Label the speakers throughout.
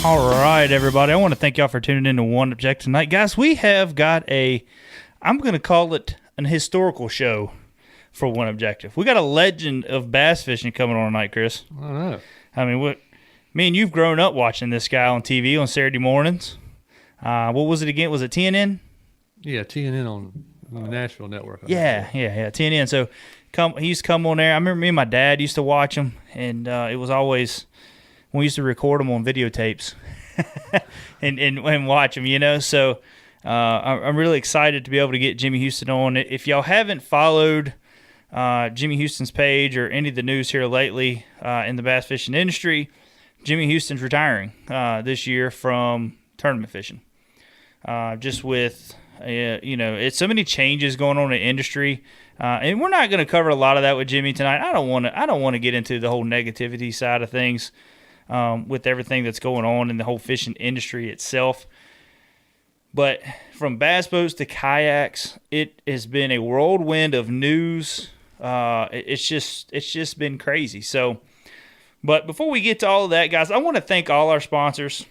Speaker 1: All right, everybody. I want to thank y'all for tuning in to One Objective tonight. Guys, we have got I'm going to call it an historical show for One Objective. We got a legend of bass fishing coming on tonight, Chris.
Speaker 2: I don't know.
Speaker 1: I mean, me and you've grown up watching this guy on TV on Saturday mornings. What was it again? Was it TNN?
Speaker 2: Yeah, TNN on the Nashville network.
Speaker 1: Yeah, TNN. So he used to come on there. I remember me and my dad used to watch him, and it was always we used to record them on videotapes and watch them, you know. So I'm really excited to be able to get Jimmy Houston on. If y'all haven't followed Jimmy Houston's page or any of the news here lately in the bass fishing industry, Jimmy Houston's retiring this year from tournament fishing. Just with it's so many changes going on in the industry, and we're not going to cover a lot of that with Jimmy tonight. I don't want to get into the whole negativity side of things with everything that's going on in the whole fishing industry itself. But from bass boats to kayaks, it has been a whirlwind of news. It's just been crazy. So, but before we get to all of that, guys, I want to thank all our sponsors.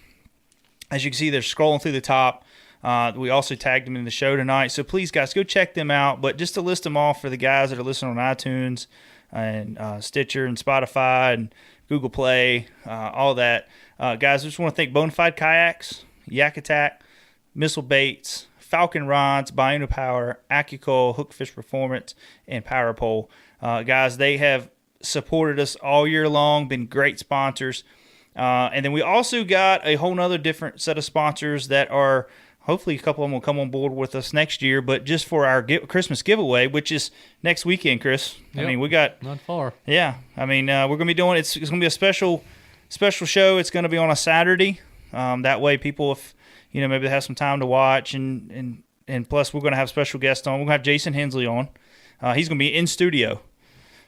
Speaker 1: As you can see, they're scrolling through the top. We also tagged them in the show tonight. So please, guys, go check them out. But just to list them off for the guys that are listening on iTunes and Stitcher and Spotify and Google Play, all that. Guys, I just want to thank Bonafide Kayaks, Yak Attack, Missile Baits, Falcon Rods, Biono Power, AccuCoil, Hookfish Performance, and Power Pole. Guys, they have supported us all year long, been great sponsors. And then we also got a whole nother different set of sponsors that are, hopefully a couple of them will come on board with us next year, but just for our Christmas giveaway, which is next weekend, Chris.
Speaker 2: Yep,
Speaker 1: I mean, we got...
Speaker 2: Not far.
Speaker 1: Yeah. I mean, we're going to be doing... It's going to be a special show. It's going to be on a Saturday. That way people, if maybe they have some time to watch, and plus we're going to have special guests on. We're going to have Jason Hensley on. He's going to be in studio.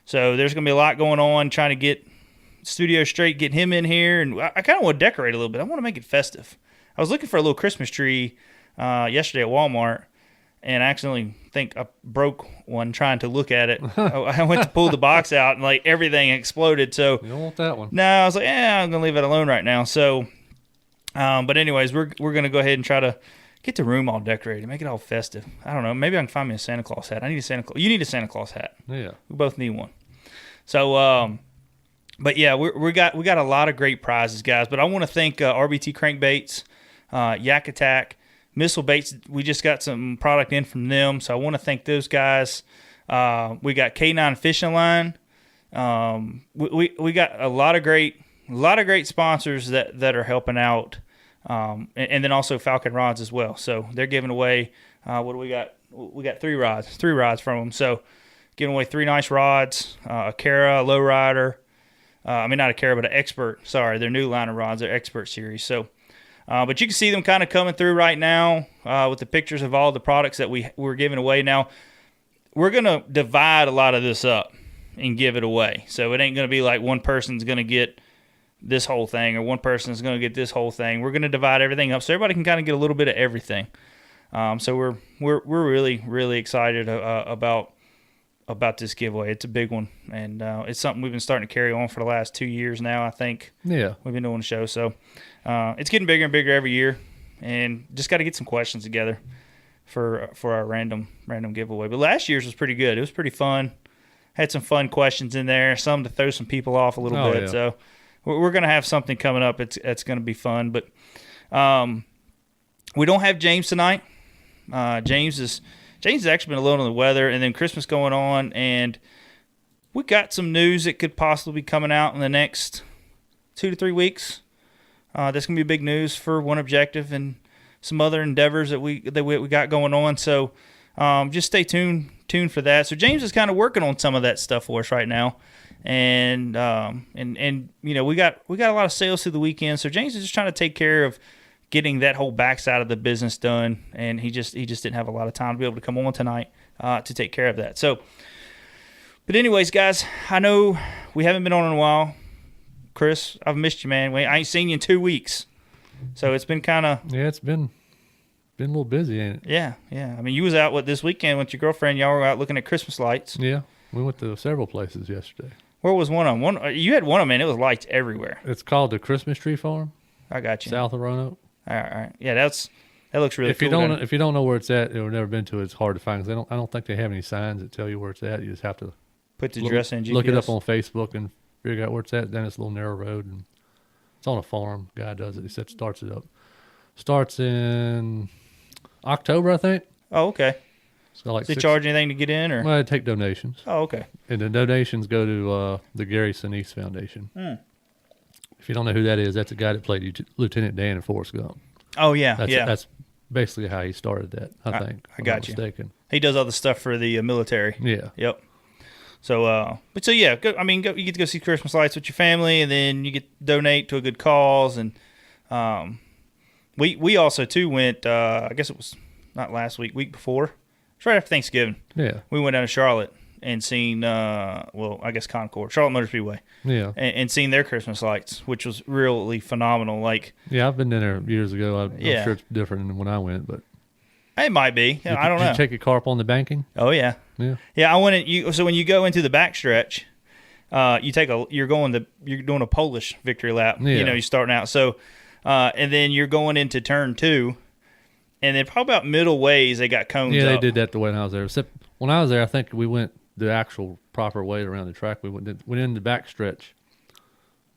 Speaker 1: So there's going to be a lot going on, trying to get studio straight, get him in here, and I kind of want to decorate a little bit. I want to make it festive. I was looking for a little Christmas tree yesterday at Walmart, and I accidentally think I broke one trying to look at it. I went to pull the box out, and like everything exploded. So
Speaker 2: You don't want that one.
Speaker 1: no, I was like, I'm gonna leave it alone right now. So, but anyways, we're gonna go ahead and try to get the room all decorated, make it all festive. I don't know, maybe I can find me a Santa Claus hat. I need a Santa Claus. You need a Santa Claus hat.
Speaker 2: Yeah.
Speaker 1: We both need one. So, but yeah, we got a lot of great prizes, guys. But I want to thank RBT Crankbaits, Yak Attack, Missile Baits. We just got some product in from them, so I want to thank those guys. We got K9 Fishing Line. We got a lot of great sponsors that are helping out, and then also Falcon Rods as well. So they're giving away. What do we got? We got three rods from them. So giving away 3 nice rods, a Kara, a Lowrider. Not a Kara, but an Expert. Sorry, their new line of rods, their Expert series. So, but you can see them kind of coming through right now with the pictures of all the products that we're giving away. Now, we're going to divide a lot of this up and give it away. So it ain't going to be like one person's going to get this whole thing or one person's going to get this whole thing. We're going to divide everything up so everybody can kind of get a little bit of everything. So we're really, really excited about this giveaway. It's a big one, and it's something we've been starting to carry on for the last 2 years now, I think.
Speaker 2: Yeah.
Speaker 1: We've been doing the show. So it's getting bigger and bigger every year, and just got to get some questions together for our random giveaway. But last year's was pretty good. It was pretty fun. Had some fun questions in there, some to throw some people off a little bit.
Speaker 2: Yeah.
Speaker 1: So we're going to have something coming up. It's going to be fun. But we don't have James tonight. James has actually been a little under the weather, and then Christmas going on, and we got some news that could possibly be coming out in the next 2 to 3 weeks. That's going to be big news for One Objective and some other endeavors that we got going on. So just stay tuned for that. So James is kind of working on some of that stuff for us right now, and we got a lot of sales through the weekend. So James is just trying to take care of getting that whole backside of the business done, and he just didn't have a lot of time to be able to come on tonight to take care of that. So, but anyways, guys, I know we haven't been on in a while. Chris, I've missed you, man. I ain't seen you in 2 weeks, so it's been kind of
Speaker 2: It's been a little busy, ain't it?
Speaker 1: Yeah. I mean, you was out this weekend with your girlfriend. Y'all were out looking at Christmas lights.
Speaker 2: Yeah, we went to several places yesterday.
Speaker 1: Where was one of them? You had one of them, and it was lights everywhere.
Speaker 2: It's called the Christmas Tree Farm.
Speaker 1: I got you.
Speaker 2: south of Roanoke.
Speaker 1: All right. Yeah, that looks really cool.
Speaker 2: If you don't know where it's at, or never been to it, it's hard to find. Because I don't think they have any signs that tell you where it's at. You just have to
Speaker 1: put the address in GPS.
Speaker 2: Look it up on Facebook and figure out where it's at. Then it's a little narrow road, and it's on a farm. Guy does it. He starts it up. Starts in October, I think.
Speaker 1: Oh, okay.
Speaker 2: So like
Speaker 1: does it charge anything to get in, or?
Speaker 2: Well, I take donations.
Speaker 1: Oh, okay.
Speaker 2: And the donations go to the Gary Sinise Foundation. If you don't know who that is, that's a guy that played Lieutenant Dan in Forrest Gump.
Speaker 1: Oh, yeah.
Speaker 2: That's basically how he started that, I think.
Speaker 1: I got you.
Speaker 2: Mistaken.
Speaker 1: He does all the stuff for the military.
Speaker 2: Yeah.
Speaker 1: Yep. So, you get to go see Christmas lights with your family, and then you get to donate to a good cause. And we also, too, went, I guess it was not last week before. It's right after Thanksgiving.
Speaker 2: Yeah.
Speaker 1: We went down to Charlotte and seen, Concord, Charlotte Motor Speedway.
Speaker 2: Yeah.
Speaker 1: And seen their Christmas lights, which was really phenomenal. Like,
Speaker 2: yeah, I've been there years ago. I'm sure it's different than when I went, but
Speaker 1: it might be. I don't know.
Speaker 2: Did you take your car up on the banking?
Speaker 1: Oh yeah.
Speaker 2: Yeah.
Speaker 1: Yeah, I went in, so when you go into the backstretch, you're doing a Polish victory lap.
Speaker 2: Yeah.
Speaker 1: You're starting out. So and then you're going into turn 2. And then probably about middle ways they got cones
Speaker 2: Yeah,
Speaker 1: up.
Speaker 2: they did that the way when I was there. Except when I was there, I think we went the actual proper way around the track. We went in the back stretch,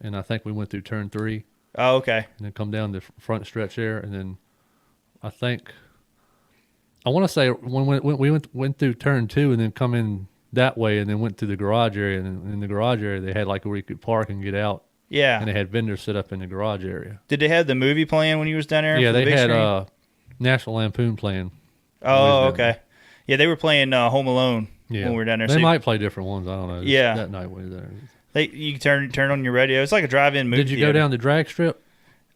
Speaker 2: and I think we went through turn 3.
Speaker 1: Oh, okay.
Speaker 2: And then come down the front stretch there, and then I want to say when we went through turn 2 and then come in that way and then went to the garage area, and in the garage area they had like where you could park and get out.
Speaker 1: Yeah.
Speaker 2: And they had vendors set up in the garage area.
Speaker 1: Did they have the movie playing when you was down there?
Speaker 2: Yeah,
Speaker 1: for the
Speaker 2: they
Speaker 1: big
Speaker 2: had
Speaker 1: screen?
Speaker 2: National Lampoon playing.
Speaker 1: Oh, okay. Yeah, they were playing Home Alone when we were down there.
Speaker 2: They might play different ones. I don't know.
Speaker 1: Yeah.
Speaker 2: That night when we were there.
Speaker 1: You turn on your radio. It's like a drive-in movie.
Speaker 2: Did you go down the drag strip?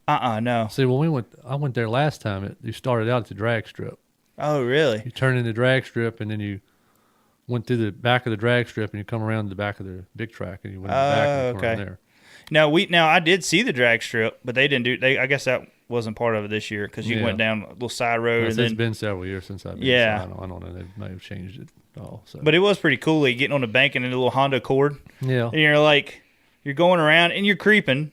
Speaker 1: No.
Speaker 2: See, when I went there last time. You started out at the drag strip.
Speaker 1: Oh, really?
Speaker 2: You turn in the drag strip, and then you went through the back of the drag strip, and you come around the back of the big track, and you went back and
Speaker 1: okay.
Speaker 2: there.
Speaker 1: Now I did see the drag strip, but they didn't do. I guess that wasn't part of it this year because you went down a little side road.
Speaker 2: It's been several years since I've been.
Speaker 1: Yeah.
Speaker 2: So I don't know. They may have changed it all. So.
Speaker 1: But it was pretty cool. Like, getting on the bank in a little Honda Accord.
Speaker 2: Yeah.
Speaker 1: And you're going around and you're creeping,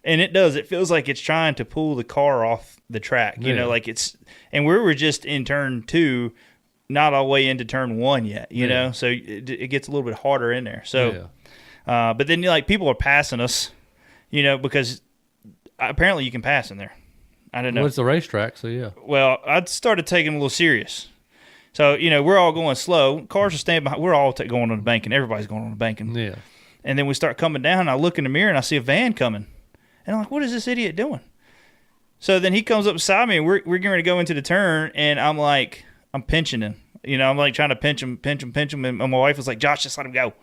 Speaker 1: and it feels like it's trying to pull the car off the track. And we were just in turn 2, not all the way into turn 1 yet. You know, so it gets a little bit harder in there. So, but then people are passing us, because apparently you can pass in there. I don't know.
Speaker 2: Well, it's a racetrack, so yeah.
Speaker 1: Well, I started taking it a little serious. So, we're all going slow. Cars are staying behind. We're all going on the banking. Everybody's going on the banking.
Speaker 2: Yeah.
Speaker 1: And then we start coming down, and I look in the mirror, and I see a van coming. And I'm like, what is this idiot doing? So then he comes up beside me, and we're getting ready to go into the turn, and I'm pinching him. I'm like trying to pinch him. And my wife was like, Josh, just let him go.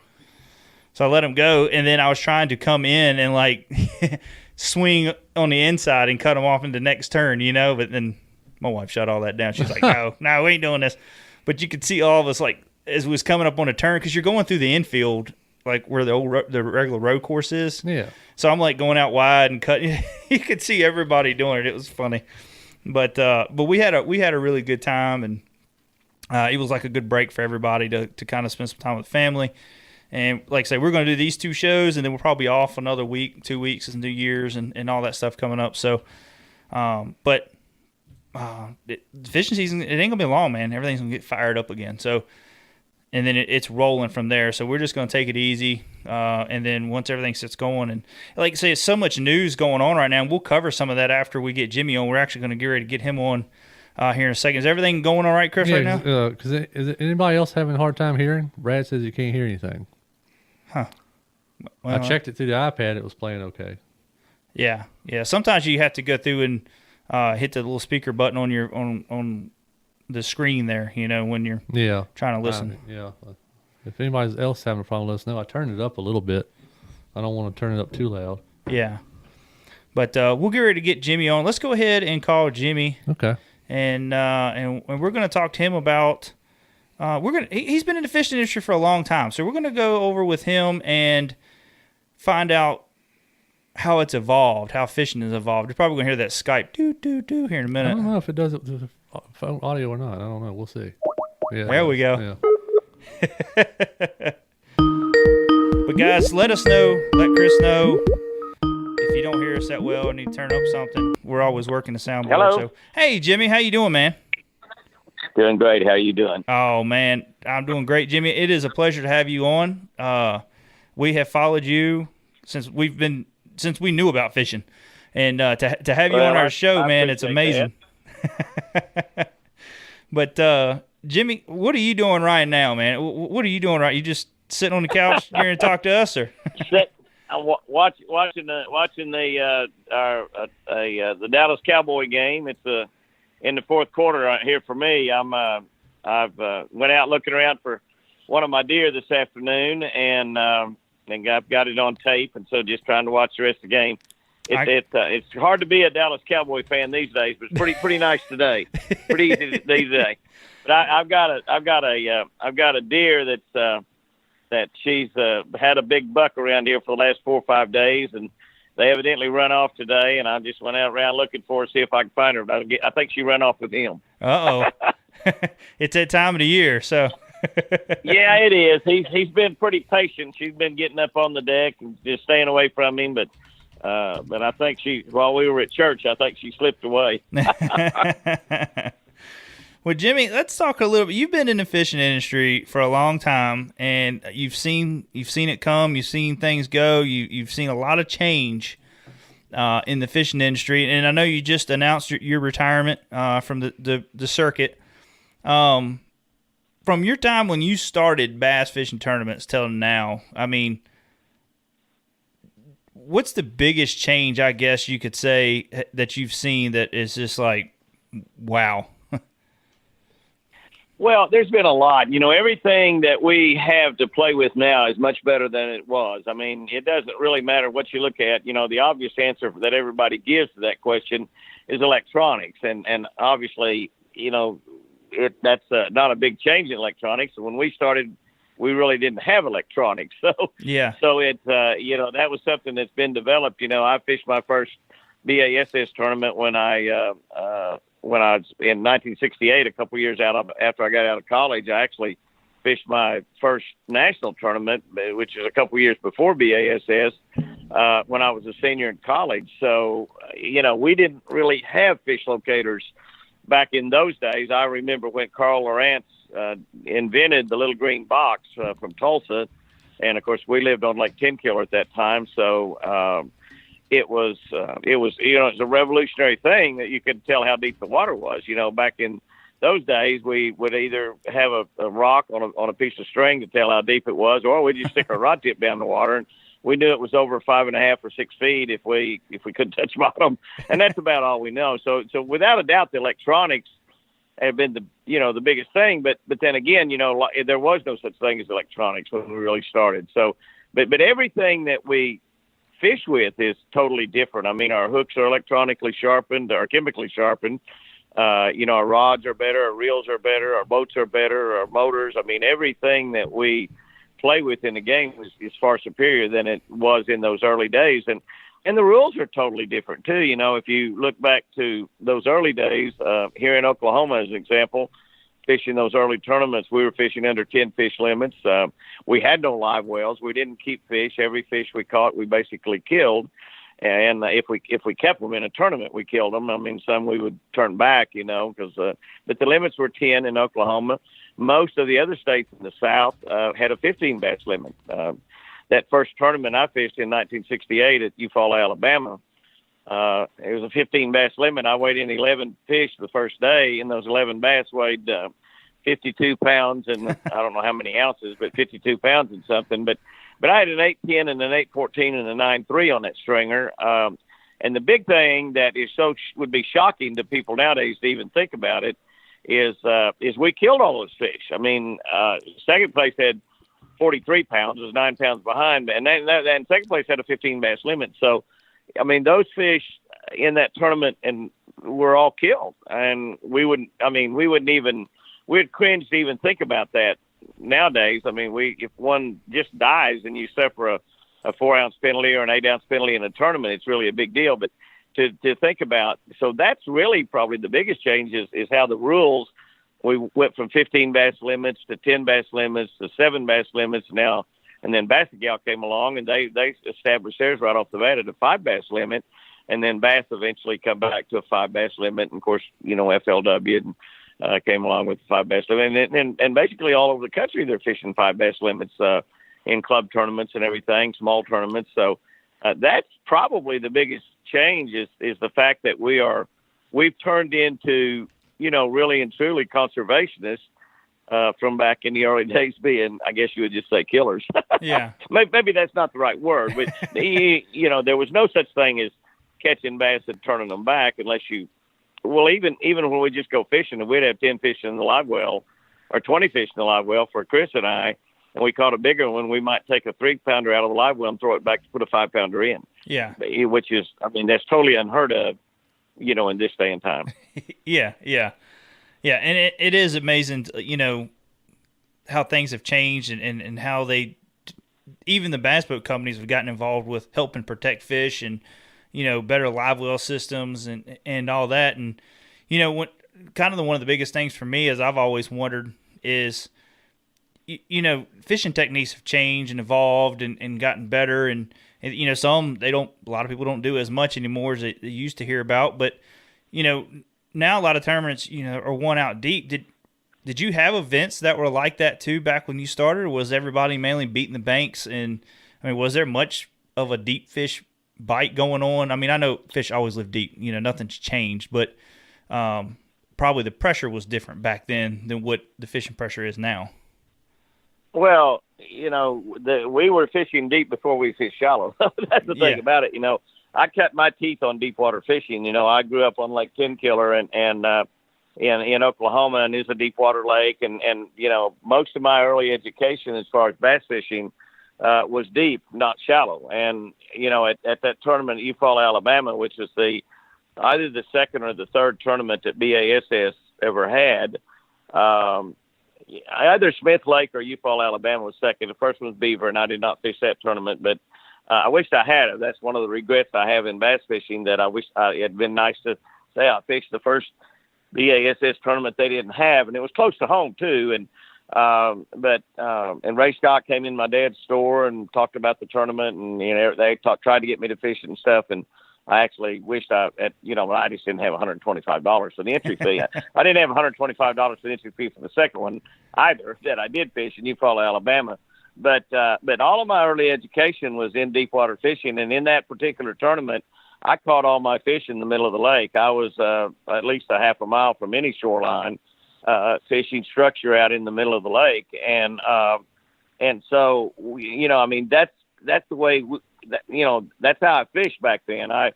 Speaker 1: So I let him go, and then I was trying to come in and swing on the inside and cut him off in the next turn, but then my wife shut all that down. She's like, no, we ain't doing this. But you could see all of us, as we was coming up on a turn, because you're going through the infield, where the regular road course is.
Speaker 2: Yeah.
Speaker 1: So I'm going out wide and cutting. You could see everybody doing it. It was funny. But we had a really good time, and it was like a good break for everybody to kind of spend some time with family. And like I say, we're going to do these 2 shows, and then we'll probably be off another week, 2 weeks, and New Year's and all that stuff coming up. So, fishing season, it ain't going to be long, man. Everything's going to get fired up again. So, and then it's rolling from there. So we're just going to take it easy. And then once everything gets going, and like I say, it's so much news going on right now, and we'll cover some of that after we get Jimmy on. We're actually going to get ready to get him on here in a second. Is everything going all right, Chris, right now?
Speaker 2: Because is anybody else having a hard time hearing? Brad says he can't hear anything.
Speaker 1: Huh. Well,
Speaker 2: I checked it through the iPad. It was playing okay.
Speaker 1: Yeah. Sometimes you have to go through and hit the little speaker button on your on the screen there. When you're trying to listen.
Speaker 2: If anybody else having a problem, let us know. I turned it up a little bit. I don't want to turn it up too loud.
Speaker 1: Yeah. But we'll get ready to get Jimmy on. Let's go ahead and call Jimmy.
Speaker 2: Okay.
Speaker 1: And we're going to talk to him about. He's been in the fishing industry for a long time, so we're going to go over with him and find out how it's evolved, how fishing has evolved. You're probably going to hear that Skype do here in a minute.
Speaker 2: I don't know if it does it with the phone audio or not. I don't know. We'll see. Yeah.
Speaker 1: There we go.
Speaker 2: Yeah.
Speaker 1: But guys, let us know. Let Chris know if you don't hear hear us that well. I need to turn up something. We're always working the soundboard.
Speaker 3: Hello.
Speaker 1: So, hey, Jimmy, how you doing, man?
Speaker 3: Doing great. How you doing?
Speaker 1: Oh, man, I'm doing great, Jimmy. It is a pleasure to have you on. We have followed you since we knew about fishing, and to have you on our show, man, it's amazing. But Jimmy, what are you doing right now, man? What are you doing right? You just sitting on the couch here and talk to us, or?
Speaker 3: Watching the Dallas Cowboy game. It's in the fourth quarter right here for me. I've went out looking around for one of my deer this afternoon, and I've got it on tape, and so just trying to watch the rest of the game. It's hard to be a Dallas Cowboy fan these days, but it's pretty nice today. Pretty easy these days. But I've got a deer that she's had a big buck around here for the last 4 or 5 days, and they evidently run off today. And I just went out around looking for her, see if I can find her. But I think she ran off with him.
Speaker 1: It's that time of the year, so.
Speaker 3: Yeah, it is. He's been pretty patient. She's been getting up on the deck and just staying away from him, but I think while we were at church, I think she slipped away.
Speaker 1: Well, Jimmy, let's talk a little bit. You've been in the fishing industry for a long time, and you've seen it come. You've seen things go. You've seen a lot of change in the fishing industry, and I know you just announced your retirement from the circuit. From your time when you started bass fishing tournaments till now, I mean, what's the biggest change, I guess you could say, that you've seen that is just like, wow?
Speaker 3: Well, there's been a lot. Everything that we have to play with now is much better than it was. I mean, it doesn't really matter what you look at. The obvious answer that everybody gives to that question is electronics. And obviously, that's not a big change in electronics. When we started, we really didn't have electronics. So
Speaker 1: yeah.
Speaker 3: So it that was something that's been developed. I fished my first BASS tournament when I was in 1968, a couple years after I got out of college. I actually fished my first national tournament, which is a couple years before BASS, when I was a senior in college. So, we didn't really have fish locators back in those days. I remember when Carl Lawrence invented the little green box from Tulsa. And of course we lived on Lake Tenkiller at that time. So, it was a revolutionary thing that you could tell how deep the water was. Back in those days, we would either have a rock on a piece of string to tell how deep it was, or we'd just stick a rod tip down the water, and we knew it was over 5.5 or 6 feet if we couldn't touch bottom, and that's about all we know. So without a doubt, the electronics have been the biggest thing. But then again, there was no such thing as electronics when we really started. So, but everything that we fish with is totally different. I mean, our hooks are electronically sharpened, or chemically sharpened. Our rods are better, our reels are better, our boats are better, our motors. I mean, everything that we play with in the game is far superior than it was in those early days. And the rules are totally different too. If you look back to those early days, here in Oklahoma, as an example, fishing those early tournaments, we were fishing under 10 fish limits. We had no live wells. We didn't keep fish. Every fish we caught, we basically killed. And if we kept them in a tournament, we killed them. I mean, some we would turn back, because but the limits were 10 in Oklahoma. Most of the other states in the South had a 15 bass limit. That first tournament I fished in 1968 at Eufaula, Alabama, it was a 15 bass limit. I weighed in 11 fish the first day, and those 11 bass weighed 52 pounds and I don't know how many ounces, but 52 pounds and something. But I had an 8.10 and an 8.14 and a 9.3 on that stringer. And the big thing that would be shocking to people nowadays to even think about it is we killed all those fish. I mean, second place had 43 pounds, was 9 pounds behind, and second place had a 15 bass limit. So, I mean, those fish in that tournament and were all killed, and we'd cringe to even think about that nowadays. I mean, if one just dies and you suffer a 4-ounce penalty or an 8-ounce penalty in a tournament, it's really a big deal. But to think about, so that's really probably the biggest change is how the rules. We went from 15 bass limits to 10 bass limits to 7 bass limits now. And then Basset Gal came along, and they established theirs right off the bat at a 5 bass limit. and then bass eventually come back to a 5 bass limit. And of course, FLW came along with the 5 bass limit, and basically all over the country they're fishing 5 bass limits in club tournaments and everything, small tournaments. So that's probably the biggest change is the fact that we've turned into really and truly conservationists from back in the early days being, I guess you would just say, killers.
Speaker 1: Yeah.
Speaker 3: Maybe that's not the right word, but there was no such thing as catching bass and turning them back unless you. Well, even when we just go fishing, and we'd have 10 fish in the live well or 20 fish in the live well for Chris and I, and we caught a bigger one, we might take a 3-pounder out of the live well and throw it back to put a 5-pounder in.
Speaker 1: Yeah.
Speaker 3: Which is, that's totally unheard of, in this day and time.
Speaker 1: Yeah. And it is amazing, how things have changed and how even the bass boat companies have gotten involved with helping protect fish and, better live well systems and all that. And, one of the biggest things for me, as I've always wondered, is, fishing techniques have changed and evolved and gotten better. And a lot of people don't do as much anymore as they used to hear about. But, now a lot of tournaments, are one out deep. Did you have events that were like that too back when you started, or was everybody mainly beating the banks? And was there much of a deep fish bite going on? I know fish always live deep. Nothing's changed, but probably the pressure was different back then than what the fishing pressure is now.
Speaker 3: Well, we were fishing deep before we fished shallow. That's the thing about it. I cut my teeth on deep water fishing. I grew up on Lake Tenkiller and in Oklahoma, and it's a deep water lake. And most of my early education as far as bass fishing was deep, not shallow. And, at that tournament at Eufaula, Alabama, which is either the second or the third tournament that BASS ever had, either Smith Lake or Eufaula, Alabama was second. The first one was Beaver, and I did not fish that tournament, but I wished I had it. That's one of the regrets I have in bass fishing, that I wish it had been nice to say I fished the first BASS tournament they didn't have, and it was close to home too. And Ray Scott came in my dad's store and talked about the tournament, and they tried to get me to fish it and stuff. And I actually wished I just didn't have $125 for the entry fee. I didn't have $125 for the entry fee for the second one either that I did fish in Eufaula, Alabama. But all of my early education was in deep water fishing, and in that particular tournament, I caught all my fish in the middle of the lake. I was at least a half a mile from any shoreline, fishing structure out in the middle of the lake, and so that's the way that's how I fished back then. I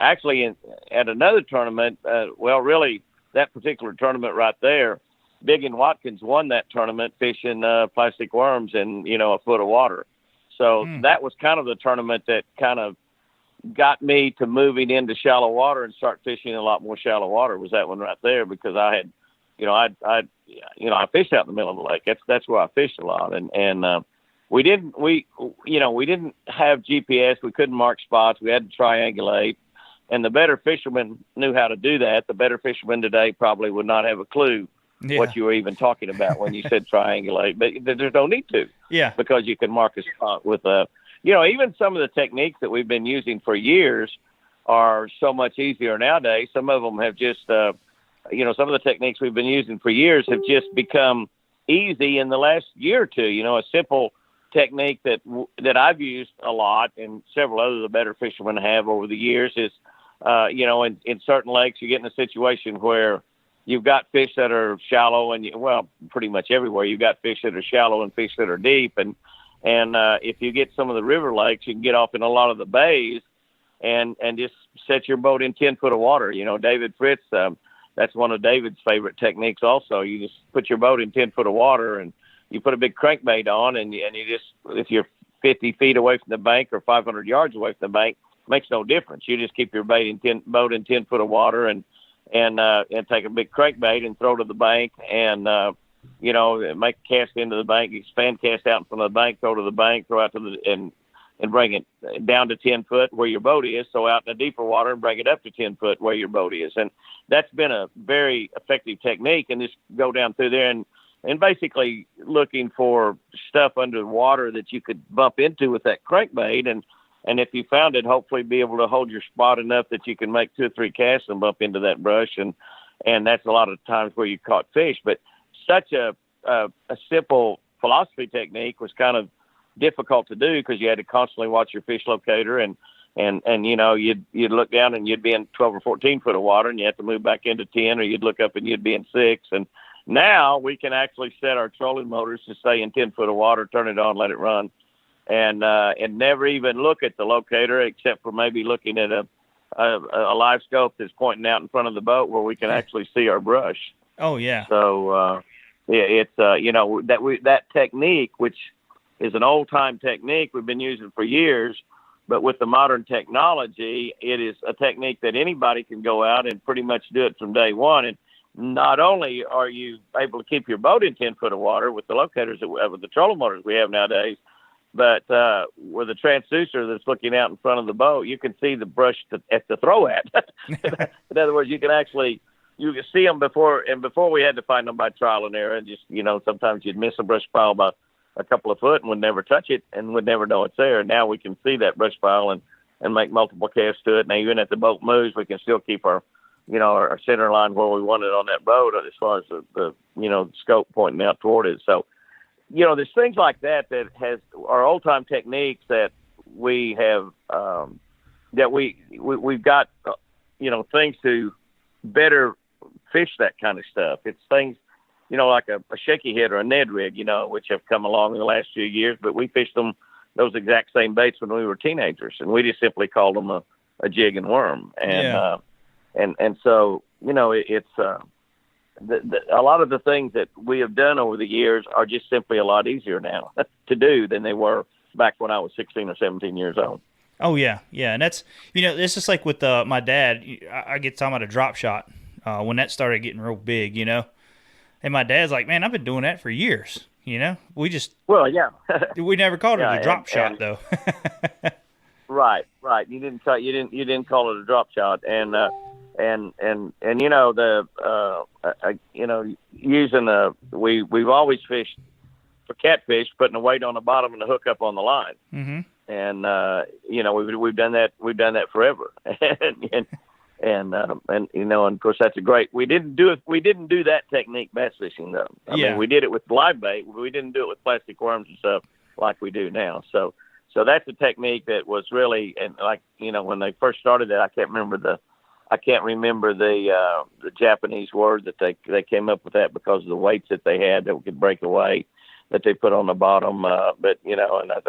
Speaker 3: actually at another tournament, really that particular tournament right there, Big and Watkins won that tournament fishing plastic worms in a foot of water. So that was kind of the tournament that kind of got me to moving into shallow water and start fishing a lot more shallow water. Was that one right there, because I had, I fished out in the middle of the lake. That's where I fished a lot, and we didn't have GPS. We couldn't mark spots. We had to triangulate, and the better fishermen knew how to do that. The better fishermen today probably would not have a clue what you were even talking about when you said triangulate, but there's no need to. Yeah. Because you can mark a spot with even some of the techniques that we've been using for years are so much easier nowadays. Some of them have just, some of the techniques we've been using for years have just become easy in the last year or two. A simple technique that I've used a lot, and several other the better fishermen have over the years, is, in certain lakes, you get in a situation where you've got fish that are shallow, and pretty much everywhere you've got fish that are shallow and fish that are deep. And if you get some of the river lakes, you can get off in a lot of the bays and just set your boat in 10 foot of water. David Fritz, that's one of David's favorite techniques also. You just put your boat in 10 foot of water, and you put a big crankbait on, and you just, if you're 50 feet away from the bank or 500 yards away from the bank, makes no difference. You just keep your boat in 10 foot of water and take a big crankbait and throw to the bank, and make a cast into the bank, expand cast out in front of the bank, throw to the bank, throw out to and bring it down to 10 foot where your boat is, so out in the deeper water, and bring it up to 10 foot where your boat is. And that's been a very effective technique, and just go down through there and basically looking for stuff under the water that you could bump into with that crankbait, And if you found it, hopefully be able to hold your spot enough that you can make 2 or 3 casts and bump into that brush. And that's a lot of times where you caught fish. But such a simple philosophy technique was kind of difficult to do because you had to constantly watch your fish locator and you know, you'd look down and you'd be in 12 or 14 foot of water and you have to move back into 10, or you'd look up and you'd be in 6. And now we can actually set our trolling motors to stay in 10 foot of water, turn it on, let it run, and never even look at the locator except for maybe looking at a live scope that's pointing out in front of the boat where we can actually see our brush.
Speaker 1: Oh yeah.
Speaker 3: So, it's, you know, that technique, which is an old time technique we've been using for years, but with the modern technology, it is a technique that anybody can go out and pretty much do it from day one. And not only are you able to keep your boat in 10 foot of water with the locators with the trolling motors we have nowadays, but with a transducer that's looking out in front of the boat, you can see the brush to throw at. In other words, you can see them before we had to find them by trial and error. And just, you know, sometimes you'd miss a brush pile by a couple of foot and would never touch it and would never know it's there. Now we can see that brush pile and make multiple casts to it. Now, even if the boat moves, we can still keep our center line where we want it on that boat as far as the scope pointing out toward it. So, you know, there's things like that are old time techniques that we have, that we've got, you know, things to better fish that kind of stuff. It's things, you know, like a shaky head or a Ned rig, you know, which have come along in the last few years, but we fished those exact same baits when we were teenagers, and we just simply called them a jig and worm. And, and so, you know, it's, a lot of the things that we have done over the years are just simply a lot easier now to do than they were back when I was 16 or 17 years old.
Speaker 1: Oh yeah. Yeah. And that's, you know, it's just like with my dad, I get talking about a drop shot when that started getting real big, you know. And my dad's like, man, I've been doing that for years. You know, we never called it a drop shot though.
Speaker 3: Right. You didn't call it a drop shot. And you know, we've always fished for catfish, putting a weight on the bottom and the hook up on the line.
Speaker 1: Mm-hmm.
Speaker 3: And, you know, we've done that forever. And you know, and of course that's we didn't do that technique bass fishing though. I mean, we did it with live bait, but we didn't do it with plastic worms and stuff like we do now. So that's a technique that was really, and like, you know, when they first started it, I can't remember the Japanese word that they came up with that because of the weights that they had that could break away that they put on the bottom. But, you know, and I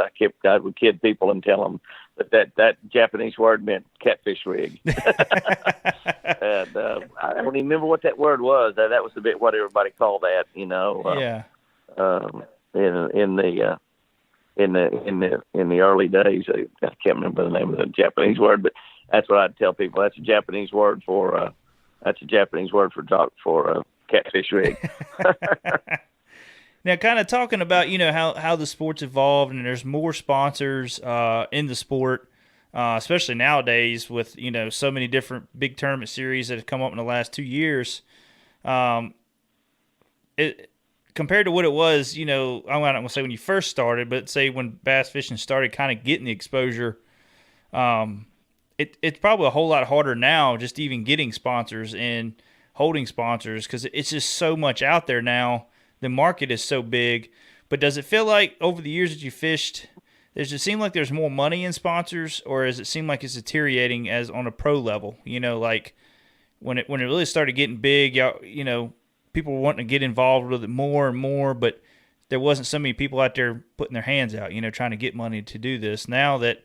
Speaker 3: would kid people and tell them that Japanese word meant catfish rig. And I don't even remember what that word was. That was what everybody called that, you know. In the early days, I can't remember the name of the Japanese word, but that's what I'd tell people. That's a Japanese word for catfish rig.
Speaker 1: Now, kind of talking about, you know, how the sport's evolved and there's more sponsors in the sport, especially nowadays with, you know, so many different big tournament series that have come up in the last 2 years. Compared to what it was, you know, I'm not going to say when you first started, but say when bass fishing started kind of getting the exposure, it's probably a whole lot harder now just even getting sponsors and holding sponsors because it's just so much out there now. The market is so big. But does it feel like over the years that you fished, does it seem like there's more money in sponsors, or does it seem like it's deteriorating as on a pro level? You know, like when it really started getting big, you know, people were wanting to get involved with it more and more, but there wasn't so many people out there putting their hands out, you know, trying to get money to do this. Now that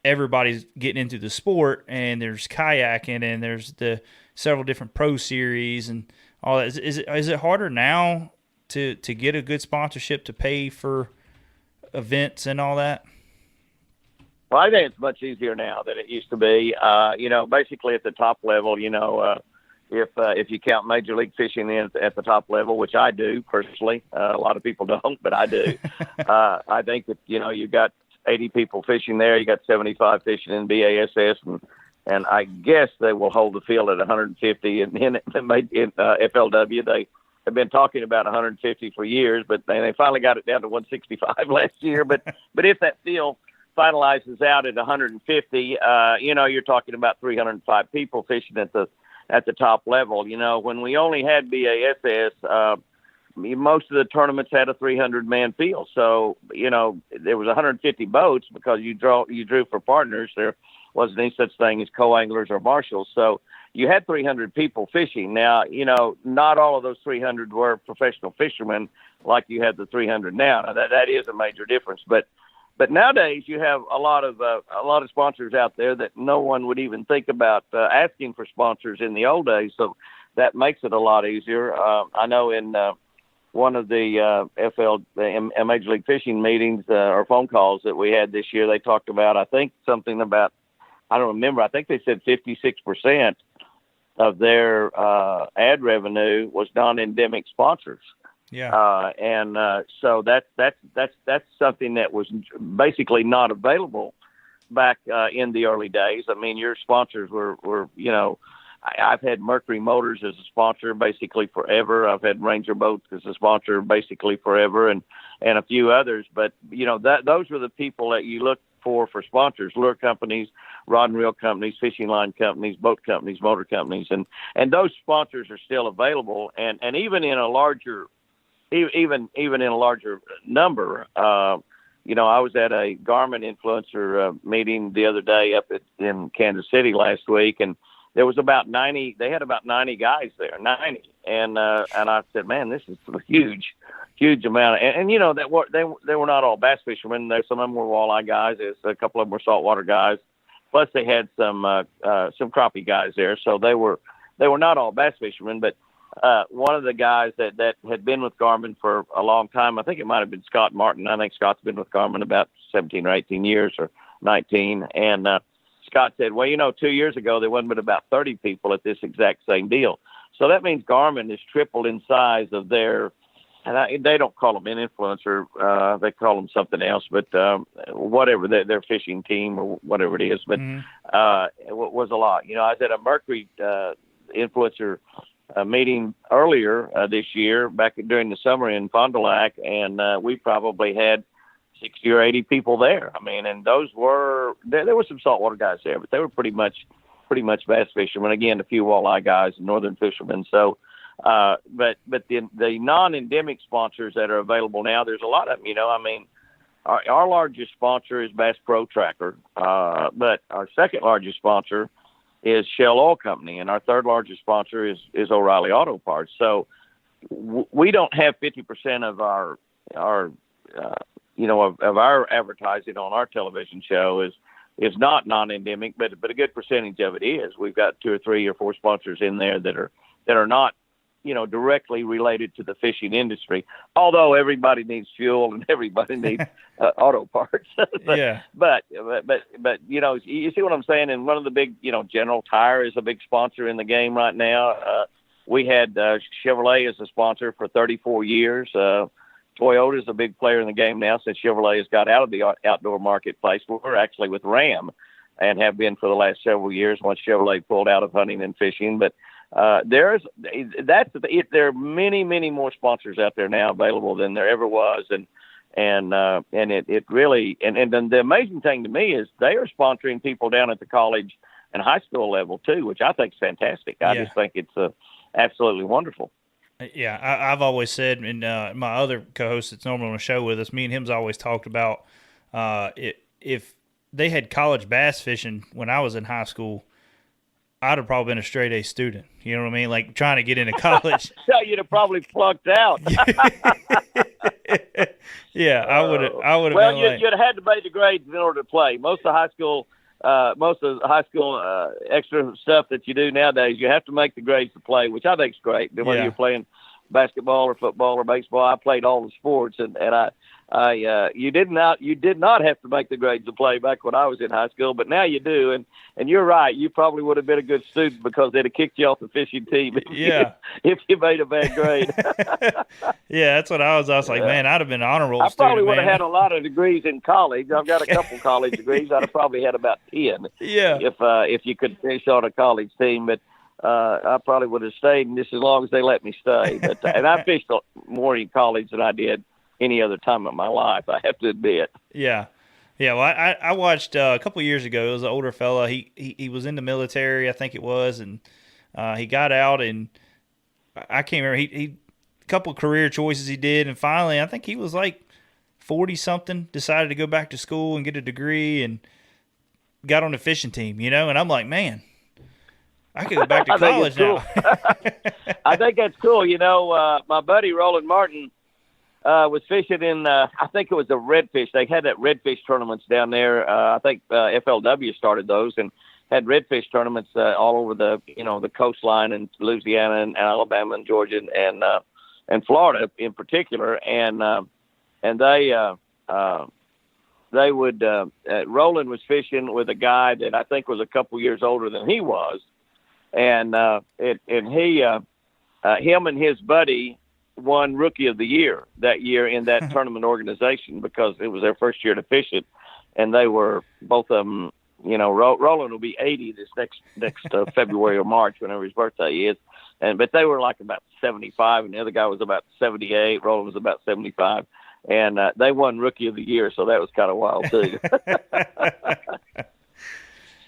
Speaker 1: everybody's getting into the sport and there's kayaking and there's the several different pro series and all that, is it harder now to get a good sponsorship to pay for events and all that?
Speaker 3: Well, I think it's much easier now than it used to be. You know, basically at the top level, you know, if you count Major League Fishing in at the top level, which I do personally, a lot of people don't, but I do. I think that, you know, you've got 80 people fishing there. You got 75 fishing in BASS, and I guess they will hold the field at 150. And in FLW, they have been talking about 150 for years, but they finally got it down to 165 last year. But if that field finalizes out at 150, you're talking about 305 people fishing at the top level. When we only had BASS, most of the tournaments had a 300-man field. So, there was 150 boats because you drew for partners. There wasn't any such thing as co-anglers or marshals. So you had 300 people fishing. Now, not all of those 300 were professional fishermen like you have the 300 now. Now that is a major difference. But nowadays you have a lot of sponsors out there that no one would even think about asking for sponsors in the old days. So that makes it a lot easier. I know in one of the Major League Fishing meetings or phone calls that we had this year, they talked about, I think, something about, I don't remember, I think they said 56% of their ad revenue was non-endemic sponsors.
Speaker 1: Yeah.
Speaker 3: So that's something that was basically not available back in the early days. I mean, your sponsors were I've had Mercury Motors as a sponsor basically forever. I've had Ranger Boats as a sponsor basically forever, and a few others. But those were the people that you look for sponsors: lure companies, rod and reel companies, fishing line companies, boat companies, motor companies, and those sponsors are still available. And even in a larger even in a larger number. I was at a Garmin influencer meeting the other day up in Kansas City last week, and there was about 90. They had about 90 guys there, 90, and I said, "Man, this is a huge amount." And that they were not all bass fishermen. Some of them were walleye guys. A couple of them were saltwater guys. Plus, they had some crappie guys there. So they were not all bass fishermen, but one of the guys that had been with Garmin for a long time, I think it might have been Scott Martin. I think Scott's been with Garmin about 17 or 18 years or 19. And Scott said, well, 2 years ago, there wasn't but about 30 people at this exact same deal. So that means Garmin has tripled in size of their, and they don't call them an influencer. They call them something else, but whatever, their fishing team or whatever it is. But it was a lot. I was at a Mercury influencer meeting earlier this year, back during the summer in Fond du Lac, and we probably had 60 or 80 people there. I mean, and those were there were some saltwater guys there, but they were pretty much bass fishermen. Again, a few walleye guys and northern fishermen. So, but the non-endemic sponsors that are available now, there's a lot of them. I mean, our largest sponsor is Bass Pro Tracker, but our second largest sponsor is Shell Oil Company, and our third largest sponsor is O'Reilly Auto Parts. So we don't have 50% of our advertising on our television show is not non-endemic, but a good percentage of it is. We've got 2 or 3 or 4 sponsors in there that are not directly related to the fishing industry, although everybody needs fuel and everybody needs auto parts. But you see what I'm saying? And one of the big, General Tire is a big sponsor in the game right now. We had Chevrolet as a sponsor for 34 years. Toyota is a big player in the game now since Chevrolet has got out of the outdoor marketplace. We're actually with Ram and have been for the last several years once Chevrolet pulled out of hunting and fishing. But there are many, many more sponsors out there now available than there ever was, and it really and the amazing thing to me is they are sponsoring people down at the college and high school level too, which I think is fantastic. I just think it's absolutely wonderful.
Speaker 1: Yeah, I've always said, and my other co-host that's normally on the show with us, me and him's always talked about if they had college bass fishing when I was in high school, I'd have probably been a straight A student. You know what I mean? Like trying to get into college.
Speaker 3: So you'd have probably flunked out.
Speaker 1: Yeah, I would have.
Speaker 3: Well, you'd have had to make the grades in order to play. Most of the high school extra stuff that you do nowadays, you have to make the grades to play, which I think is great. Whether you're playing basketball or football or baseball, I played all the sports, and you did not have to make the grades to play back when I was in high school, but now you do, and you're right. You probably would have been a good student because they'd have kicked you off the fishing team if you made a bad grade.
Speaker 1: Yeah, that's what I was like, man, I'd have been an honor roll student.
Speaker 3: I probably would have had a lot of degrees in college. I've got a couple college degrees. I'd have probably had about 10.
Speaker 1: Yeah.
Speaker 3: If you could fish on a college team, but I probably would have stayed just as long as they let me stay. But and I fished more in college than I did any other time of my life, I have to admit.
Speaker 1: Yeah. Yeah, well, I watched a couple of years ago. It was an older fella. He was in the military, I think it was, and he got out, and I can't remember. He a couple of career choices he did, and finally, I think he was like 40 something, decided to go back to school and get a degree, and got on the fishing team. And I'm like, man, I could go back to college now.
Speaker 3: I think that's cool. My buddy Roland Martin was fishing in, I think it was the redfish. They had that redfish tournaments down there. I think FLW started those and had redfish tournaments all over the coastline in Louisiana and Alabama and Georgia and Florida in particular. And they would Roland was fishing with a guy that I think was a couple years older than he was, and him and his buddy won Rookie of the Year that year in that tournament organization because it was their first year to fish it, and they were both of them. Roland will be 80 this next February or March, whenever his birthday is, but they were like about 75, and the other guy was about 78. Roland was about 75. And they won Rookie of the Year, so that was kind of wild too.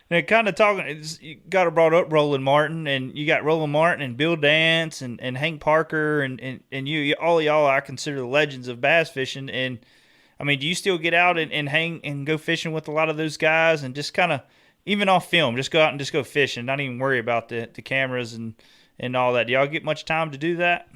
Speaker 1: And kind of talking, you got to brought up Roland Martin, and you got Roland Martin and Bill Dance and Hank Parker and you all of y'all I consider the legends of bass fishing. And I mean, do you still get out and hang and go fishing with a lot of those guys, and just kind of even off film, just go out and just go fishing, not even worry about the cameras and all that? Do y'all get much time to do that?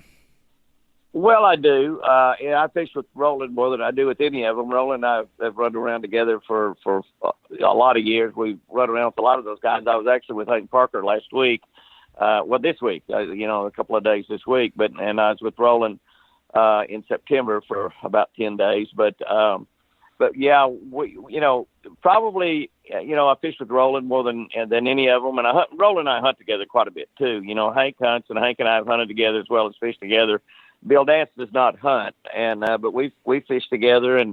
Speaker 3: Well, I do. I fish with Roland more than I do with any of them. Roland and I have run around together for a lot of years. We've run around with a lot of those guys. I was actually with Hank Parker last week. This week, a couple of days this week. And I was with Roland in September for about 10 days. But yeah, probably, I fish with Roland more than any of them. And Roland and I hunt together quite a bit too. Hank hunts, and Hank and I have hunted together as well as fished together. Bill Dance does not hunt, but we fish together,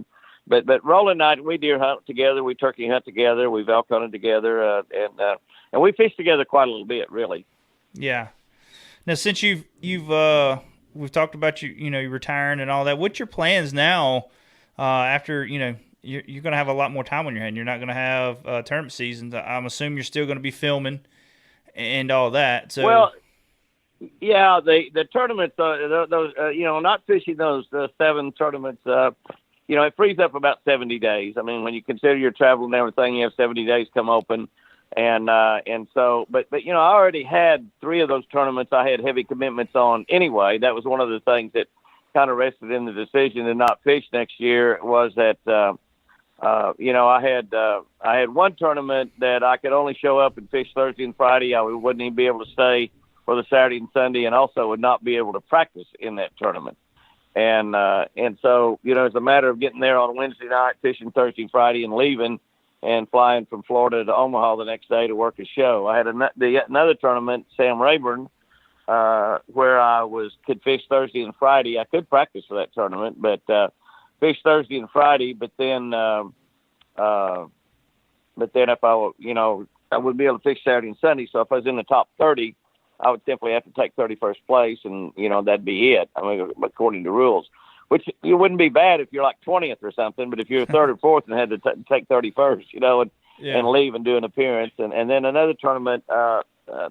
Speaker 3: but Roland and I, we deer hunt together, we turkey hunt together, we've elk hunted together, and we fish together quite a little bit, really.
Speaker 1: Yeah. Now, since we've talked about you retiring and all that, what's your plans now? After you're going to have a lot more time on your hand. You're not going to have tournament seasons. I'm assuming you're still going to be filming and all that. So
Speaker 3: well. Yeah, the tournaments, those not fishing those 7 tournaments, it frees up about 70 days. I mean, when you consider your travel and everything, you have 70 days come open. And so, but I already had 3 of those tournaments I had heavy commitments on anyway. That was one of the things that kind of rested in the decision to not fish next year was that, I had one tournament that I could only show up and fish Thursday and Friday. I wouldn't even be able to stay for the Saturday and Sunday, and also would not be able to practice in that tournament. And so, it's a matter of getting there on Wednesday night, fishing Thursday and Friday, and leaving and flying from Florida to Omaha the next day to work a show. I had another tournament, Sam Rayburn, where I could fish Thursday and Friday. I could practice for that tournament, but fish Thursday and Friday. But then if I wouldn't be able to fish Saturday and Sunday. So if I was in the top 30, I would simply have to take 31st place, and that'd be it. I mean, according to rules, which you wouldn't be bad if you're like 20th or something. But if you're 3rd or 4th and had to take 31st, and leave and do an appearance, and then another tournament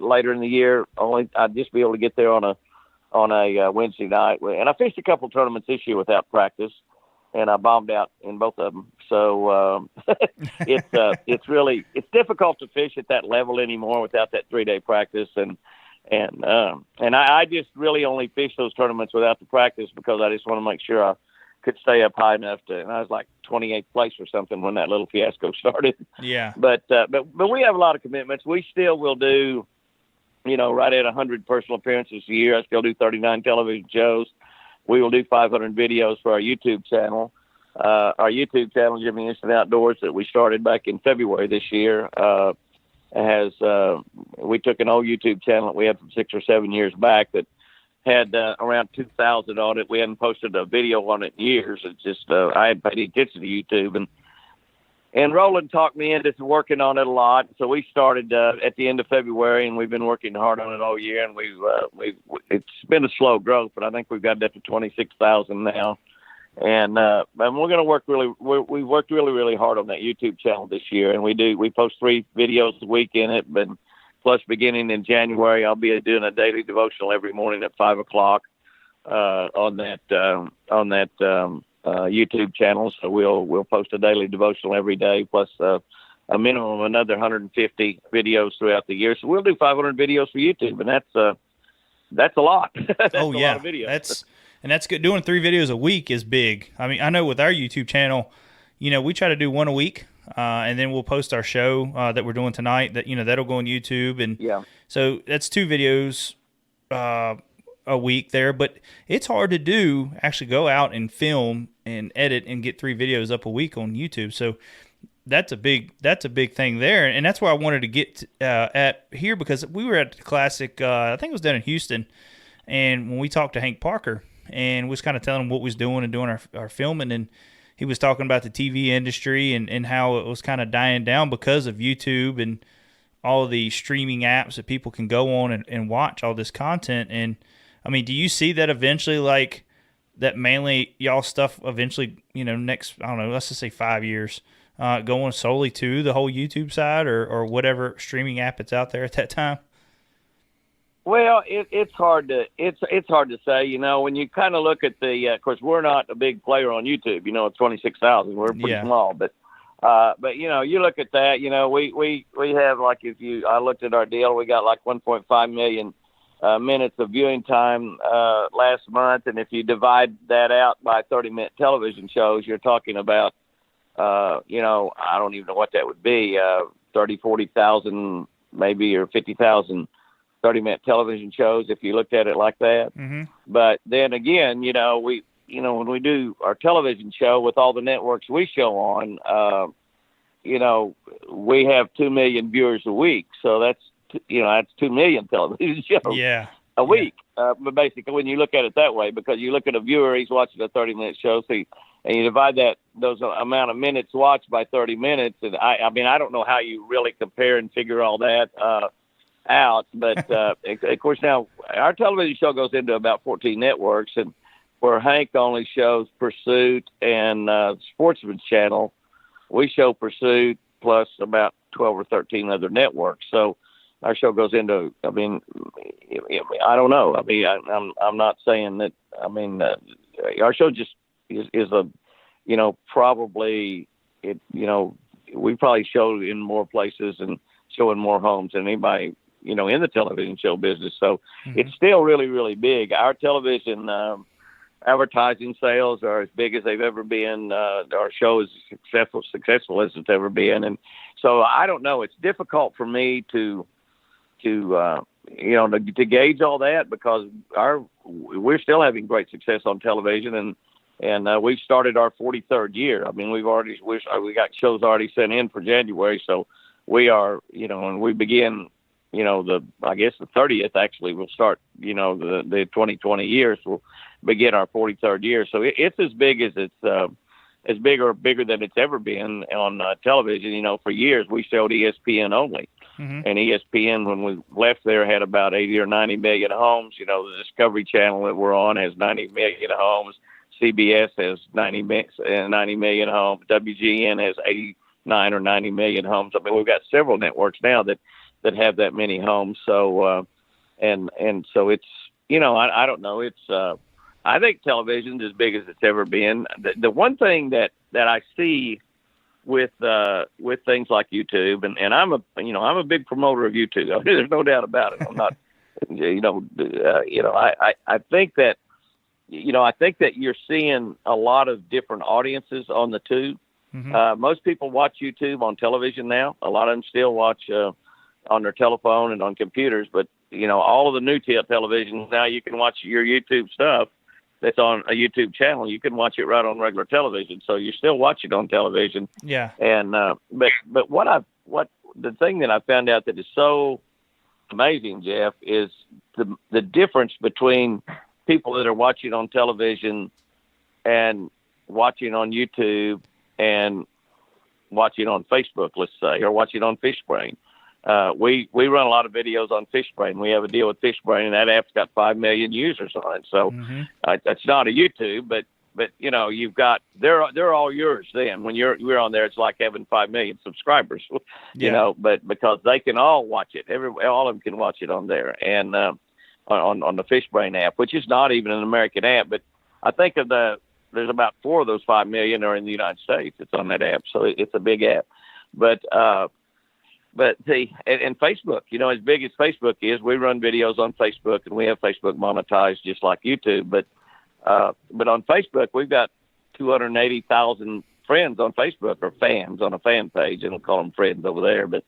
Speaker 3: later in the year, only I'd just be able to get there on a Wednesday night. And I fished a couple of tournaments this year without practice, and I bombed out in both of them. So it's difficult to fish at that level anymore without that 3-day practice. And I just really only fish those tournaments without the practice because I just want to make sure I could stay up high enough and I was like 28th place or something when that little fiasco started.
Speaker 1: Yeah.
Speaker 3: But we have a lot of commitments. We still will do, right at 100 personal appearances a year. I still do 39 television shows. We will do 500 videos for our YouTube channel. Our YouTube channel, Jimmy Instant Outdoors, that we started back in February this year, we took an old YouTube channel that we had from 6 or 7 years back that had around 2,000 on it. We hadn't posted a video on it in years. It's just I hadn't paid attention to YouTube, and Roland talked me into working on it a lot. So we started at the end of February, and we've been working hard on it all year. And it's been a slow growth, but I think we've got it up to 26,000 now. and we're going to work we've worked really hard on that YouTube channel this year, and we post 3 videos a week in it, but plus beginning in January, I'll be doing a daily devotional every morning at 5:00 on that YouTube channel. So we'll post a daily devotional every day, plus a minimum of another 150 videos throughout the year. So we'll do 500 videos for YouTube, and that's a lot. That's
Speaker 1: oh
Speaker 3: a
Speaker 1: yeah,
Speaker 3: lot of videos.
Speaker 1: That's good. Doing 3 videos a week is big. I mean, I know with our YouTube channel, we try to do 1 a week, and then we'll post our show that we're doing tonight. That that'll go on YouTube, and
Speaker 3: Yeah.
Speaker 1: so that's 2 videos a week there. But it's hard to do. Actually, go out and film and edit and get 3 videos up a week on YouTube. So that's a big thing there, and that's where I wanted to get at here, because we were at the Classic. I think it was down in Houston, and when we talked to Hank Parker, and was kind of telling him what we was doing and doing our filming, and he was talking about the TV industry and how it was kind of dying down because of YouTube and all the streaming apps that people can go on and watch all this content. And I mean, do you see that eventually, like that mainly y'all stuff eventually, next, I don't know, let's just say 5 years, going solely to the whole YouTube side or whatever streaming app it's out there at that time?
Speaker 3: Well, it's hard to say. When you kind of look at of course, we're not a big player on YouTube. It's 26,000. We're pretty small, but you look at that. We have, like, I looked at our deal. We got like 1.5 million minutes of viewing time last month, and if you divide that out by 30-minute television shows, you're talking about I don't even know what that would be, 30, 40,000 maybe, or 50,000 30-minute television shows if you looked at it like that.
Speaker 1: Mm-hmm.
Speaker 3: But then again, when we do our television show with all the networks we show on, we have 2 million viewers a week. So that's 2 million television shows a week. But basically, when you look at it that way, because you look at a viewer, he's watching a 30-minute show, and you divide those amount of minutes watched by 30 minutes. And I mean, I don't know how you really compare and figure all that out. But of course, now our television show goes into about 14 networks, and where Hank only shows Pursuit and Sportsman's Channel, we show Pursuit plus about 12 or 13 other networks. So our show goes into, I mean, I don't know. I mean, I'm not saying that. I mean, our show just is a, probably it. We probably show in more places and show in more homes than anybody, in the television show business. So it's still really, really big. Our television advertising sales are as big as they've ever been. Our show is successful as it's ever been. And so I don't know. It's difficult for me to gauge all that, because we're still having great success on television, and we've started our 43rd year. I mean, we got shows already sent in for January, so we are, and we begin, I guess the 30th actually will start, the 2020 years will begin our 43rd year. So it's as big as it's as bigger than it's ever been on television. For years we showed ESPN only. And ESPN, when we left there, had about 80 or 90 million homes. The Discovery Channel that we're on has 90 million homes. CBS has 90 million homes. WGN has 89 or 90 million homes. I mean, we've got several networks now that have that many homes. So, and so it's, I don't know. It's, I think television's as big as it's ever been. The one thing that I see with things like YouTube, and I'm a big promoter of YouTube. I mean, there's no doubt about it. I'm not, I think that, I think that you're seeing a lot of different audiences on the tube. Most people watch YouTube on television now. A lot of them still watch on their telephone and on computers, but all of the new televisions now, you can watch your YouTube stuff that's on a YouTube channel. You can watch it right on regular television, so you still watch it on television.
Speaker 1: Yeah.
Speaker 3: And but what the thing that I found out that is so amazing, Jeff, is the difference between people that are watching on television and watching on YouTube and watching on Facebook, let's say, or watching on FishBrain. We run a lot of videos on FishBrain. We have a deal with FishBrain, and that app's got 5 million users on it. So it's not a YouTube, but but you've got they're all yours. Then when you're on there, it's like having 5 million subscribers. But because they can all watch it, all of them can watch it on there, and on the Fishbrain app, which is not even an American app, but I think there's about 4 of those 5 million are in the United States. It's on that app, so it's a big app. But and Facebook, as big as Facebook is, we run videos on Facebook, and we have Facebook monetized just like YouTube. But on Facebook, we've got 280,000 friends on Facebook, or fans on a fan page, and we'll call them friends over there. But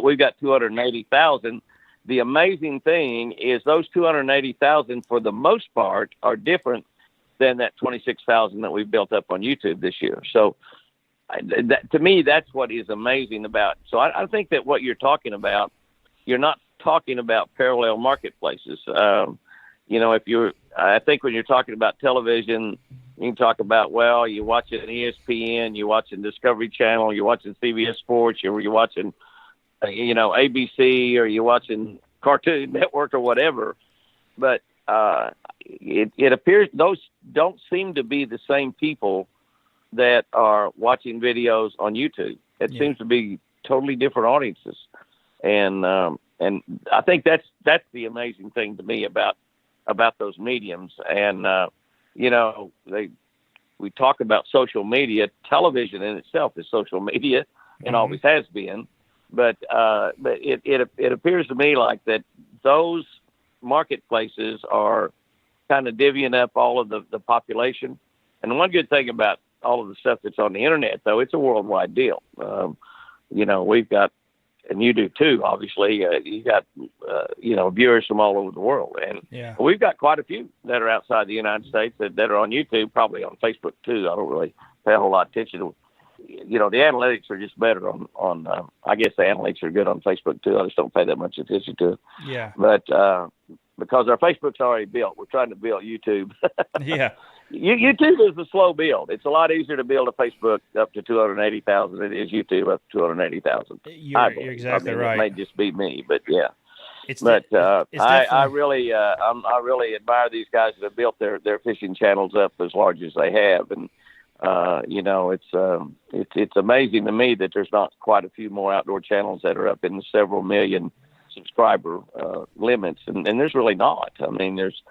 Speaker 3: we've got 280,000. The amazing thing is those 280,000, for the most part, are different than that 26,000 that we've built up on YouTube this year. So to me, that's what is amazing about. So I think that what you're talking about, you're not talking about parallel marketplaces. I think when you're talking about television, you can talk about, you're watching ESPN, you're watching Discovery Channel, you're watching CBS Sports, you're watching, ABC, or you're watching Cartoon Network or whatever. But it appears those don't seem to be the same people that are watching videos on YouTube. It seems to be totally different audiences. And I think that's the amazing thing to me about those mediums. And, we talk about social media. Television in itself is social media and always has been. But it appears to me like that those marketplaces are kind of divvying up all of the population. And the one good thing about all of the stuff that's on the internet, though, it's a worldwide deal. We've got, and you do too, obviously, you got, viewers from all over the world. And we've got quite a few that are outside the United States that are on YouTube, probably on Facebook too. I don't really pay a whole lot of attention to, the analytics are just better on I guess the analytics are good on Facebook too. I just don't pay that much attention to it.
Speaker 1: Yeah.
Speaker 3: But, because our Facebook's already built, we're trying to build YouTube.
Speaker 1: Yeah.
Speaker 3: YouTube is a slow build. It's a lot easier to build a Facebook up to 280,000 than it is YouTube up to 280,000.
Speaker 1: You're exactly right.
Speaker 3: It may just be me, but yeah. I really admire these guys that have built their fishing channels up as large as they have, and it's amazing to me that there's not quite a few more outdoor channels that are up in the several million subscriber limits, and there's really not. I mean, there's